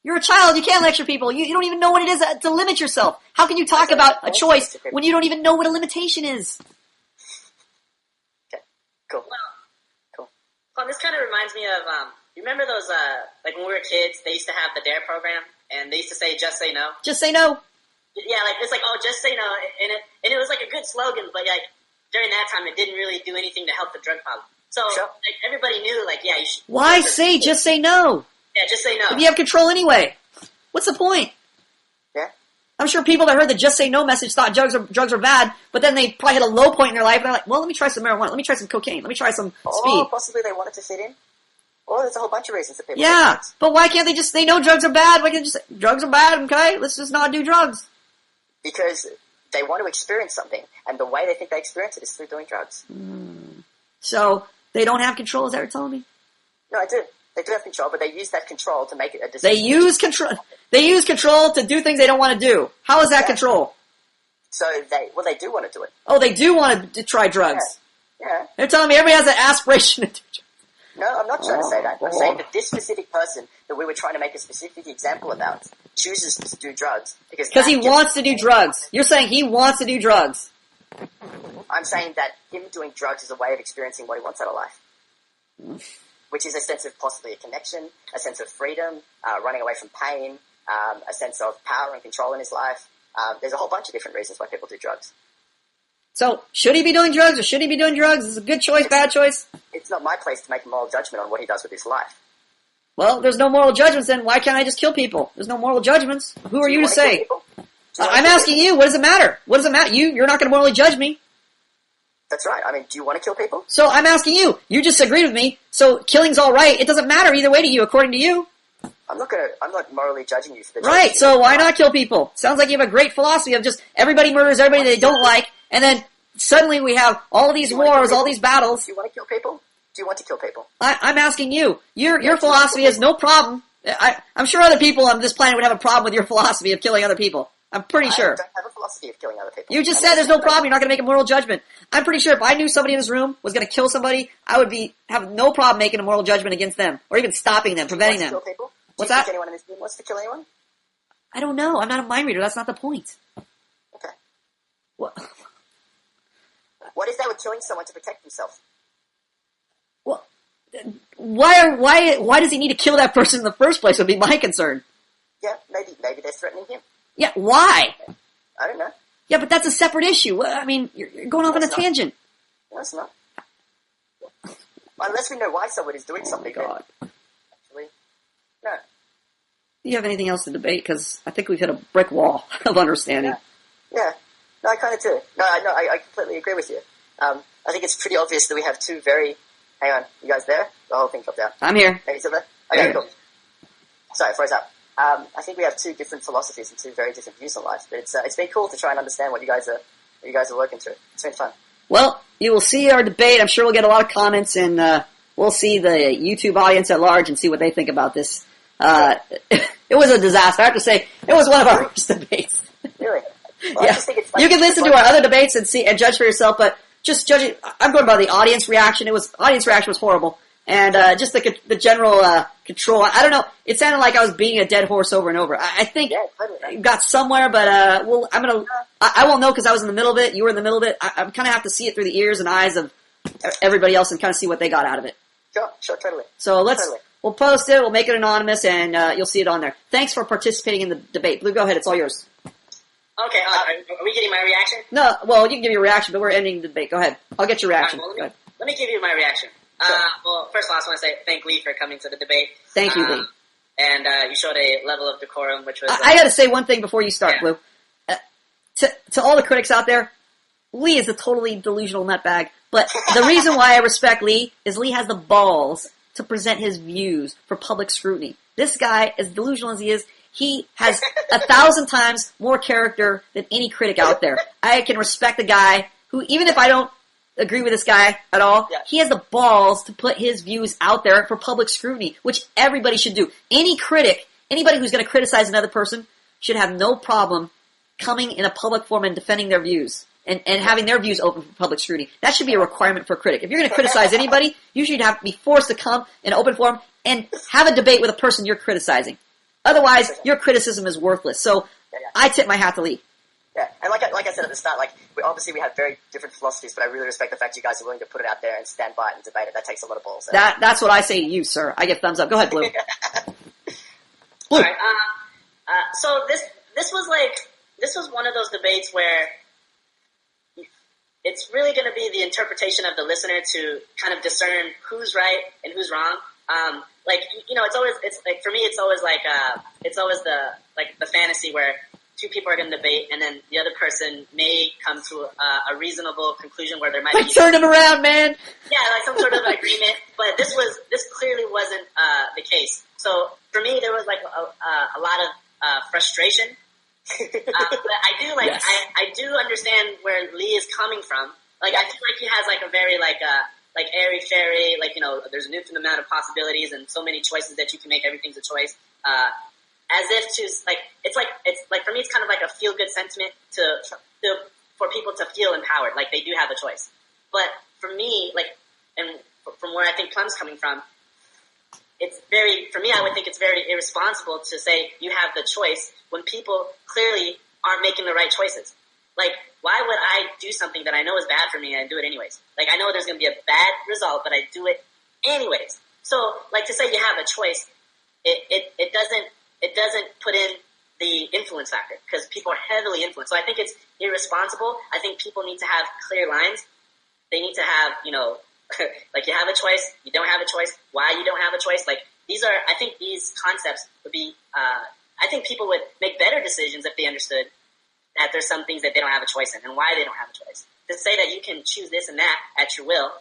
You're a child. You can't lecture people. You don't even know what it is to limit yourself. How can you talk about a choice when you don't even know what a limitation is? Okay, cool. Well, this kind of reminds me of, you remember those, like when we were kids, they used to have the DARE program, and they used to say, just say no? Just say no. Yeah, like, it's like, oh, just say no, and it was like a good slogan, but like, during that time, it didn't really do anything to help the drug problem. So, like, everybody knew, like, yeah, you should... Why say just say no? Yeah, just say no. If you have control anyway. What's the point? Yeah. I'm sure people that heard the just say no message thought drugs are bad, but then they probably hit a low point in their life and they're like, well, let me try some marijuana, let me try some cocaine, let me try some speed. Or possibly they wanted to fit in. Or there's a whole bunch of reasons that people Yeah, but why can't they know drugs are bad? Why can't they just say, drugs are bad, okay? Let's just not do drugs. Because they want to experience something, and the way they think they experience it is through doing drugs. So, they don't have control, is that what you're telling me? No, I do. They do have control, but they use that control to make it a decision. They use control to do things they don't want to do. How is that control? So they do want to do it. Oh, they do want to try drugs. Yeah. They're telling me everybody has an aspiration to do drugs. No, I'm not trying to say that. I'm saying that this specific person that we were trying to make a specific example about chooses to do drugs because he wants to do drugs. You're saying he wants to do drugs. I'm saying that him doing drugs is a way of experiencing what he wants out of life. Which is a sense of possibly a connection, a sense of freedom, running away from pain, a sense of power and control in his life. There's a whole bunch of different reasons why people do drugs. So, should he be doing drugs or shouldn't he be doing drugs? Is it a good choice, bad choice? It's not my place to make a moral judgment on what he does with his life. Well, there's no moral judgments then. Why can't I just kill people? There's no moral judgments. Who are you to say? I'm asking you, what does it matter? What does it matter? You're not going to morally judge me. That's right. I mean, do you want to kill people? So I'm asking you. You just agreed with me. So killing's all right. It doesn't matter either way to you, according to you. I'm not morally judging you for the Right, so why not kill people? Sounds like you have a great philosophy of just everybody murders everybody they don't like, and then suddenly we have all these wars, all these battles. Do you want to kill people? Do you want to kill people? I'm asking you. Your philosophy has no problem. I'm sure other people on this planet would have a problem with your philosophy of killing other people. I'm pretty sure. I don't have a philosophy of killing other people. You just said there's no problem. You're not going to make a moral judgment. I'm pretty sure if I knew somebody in this room was going to kill somebody, I would have no problem making a moral judgment against them, or even stopping them, preventing them. Kill people? What's Do you that? think anyone in this room wants to kill anyone? I don't know. I'm not a mind reader. That's not the point. Okay. What? What is that with killing someone to protect himself? Well, why does he need to kill that person in the first place? Would be my concern. Yeah, maybe they're threatening him. Yeah, why? I don't know. Yeah, but that's a separate issue. I mean, you're going off on a tangent. No, it's not. Unless we know why someone is doing something. Oh, God. Actually, no. Do you have anything else to debate? Because I think we've hit a brick wall of understanding. Yeah. No, I kind of do. No, I completely agree with you. I think it's pretty obvious that we have two very... Hang on, you guys there? The whole thing dropped out. I'm here. Are you still there? Okay, cool. Sorry, froze up. I think we have two different philosophies and two very different views on life. But it's been cool to try and understand what you guys are working through. It's been fun. Well, you will see our debate. I'm sure we'll get a lot of comments, and we'll see the YouTube audience at large and see what they think about this. It was a disaster. I have to say, it was one of our worst debates. Really? Well, Yeah. I just think it's You can listen to our other debates and see and judge for yourself, but just judging, I'm going by the audience reaction. Audience reaction was horrible. And just the general control. I don't know. It sounded like I was beating a dead horse over and over. I think it got somewhere, but I won't know because I was in the middle of it. You were in the middle of it. I kind of have to see it through the ears and eyes of everybody else and kind of see what they got out of it. Sure, totally. So we'll post it. We'll make it anonymous, and you'll see it on there. Thanks for participating in the debate. Blue, go ahead. It's all yours. Okay, are we getting my reaction? No, well, you can give your reaction, but we're ending the debate. Go ahead. I'll get your reaction. All right, well, let me give you my reaction. Well, first of all, I just want to say thank Lee for coming to the debate. Thank you, Lee. And you showed a level of decorum, which was... I got to say one thing before you start, Blue. To all the critics out there, Lee is a totally delusional nutbag. But the reason why I respect Lee is Lee has the balls to present his views for public scrutiny. This guy, as delusional as he is, he has 1,000 times more character than any critic out there. I can respect the guy who, even if I don't agree with this guy at all, he has the balls to put his views out there for public scrutiny, which everybody should do. Any critic, anybody who's going to criticize another person, should have no problem coming in a public forum and defending their views and having their views open for public scrutiny. That should be a requirement for a critic. If you're going to criticize anybody, you should have to be forced to come in an open forum and have a debate with a person you're criticizing. Otherwise, your criticism is worthless. So, I tip my hat to Lee. Yeah, and like I said at the start, we have very different philosophies, but I really respect the fact you guys are willing to put it out there and stand by it and debate it. That takes a lot of balls. So. That's what I say to you, sir. I give thumbs up. Go ahead, Blue. Blue. All right. So this was one of those debates where it's really going to be the interpretation of the listener to kind of discern who's right and who's wrong. For me, it's always the fantasy where two people are going to debate, and then the other person may come to a reasonable conclusion where there might be... turn him around, man! Yeah, some sort of agreement, but this clearly wasn't the case. So, for me, there was a lot of frustration. But I do understand where Lee is coming from. I feel like he has a very airy-fairy, there's an infinite amount of possibilities and so many choices that you can make, everything's a choice. As if to, for me, it's kind of like a feel-good sentiment for people to feel empowered, like they do have a choice. But for me, and from where I think Plum's coming from, I would think it's very irresponsible to say you have the choice when people clearly aren't making the right choices. Why would I do something that I know is bad for me and I do it anyways? I know there's going to be a bad result, but I do it anyways. So, to say you have a choice, it doesn't put in the influence factor because people are heavily influenced. So I think it's irresponsible. I think people need to have clear lines. They need to have, you have a choice, you don't have a choice, why you don't have a choice. I think these concepts would be, I think people would make better decisions if they understood that there's some things that they don't have a choice in and why they don't have a choice. To say that you can choose this and that at your will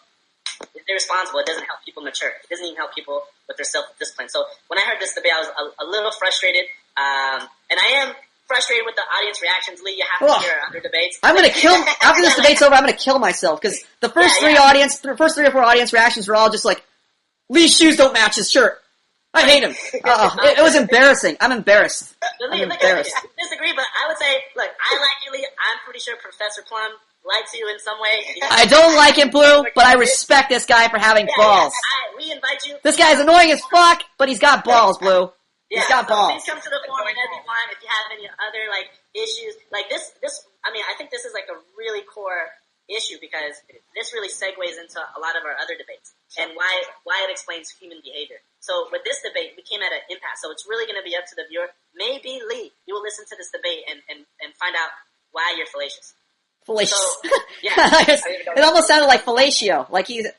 is irresponsible. It doesn't help people mature. It doesn't even help people with their self-discipline. So when I heard this debate, I was a little frustrated. And I am frustrated with the audience reactions. Lee, you have to hear other debates. I'm going to after this debate's over, I'm going to kill myself because the first three or four audience reactions were all just Lee's shoes don't match his shirt. I hate him. It was embarrassing. I'm embarrassed. Lee, I'm embarrassed. I disagree, but I would say, look, I like you, Lee. I'm pretty sure Professor Plum likes you in some way. I don't like him, Blue, but I respect this guy for having balls. We invite you. This guy's annoying as fuck, but he's got balls, Blue. He's got balls. Please come to the forum whenever you want. If you have any other issues, this. I mean, I think this is a really core issue because this really segues into a lot of our other debates and why it explains human behavior. So with this debate, we came at an impasse. So it's really going to be up to the viewer. Maybe Lee, you will listen to this debate and find out why you're fallacious. Fallacious. So, yeah. It almost sounded like fellatio. I didn't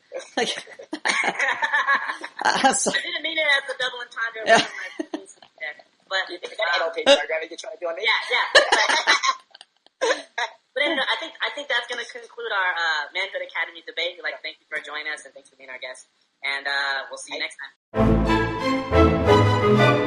mean it as the double entendre. But you think that anal program you're trying to do on me? Yeah. But anyway, I think that's going to conclude our Manhood Academy debate. Like, thank you for joining us, and thanks for being our guest. And we'll see you next time.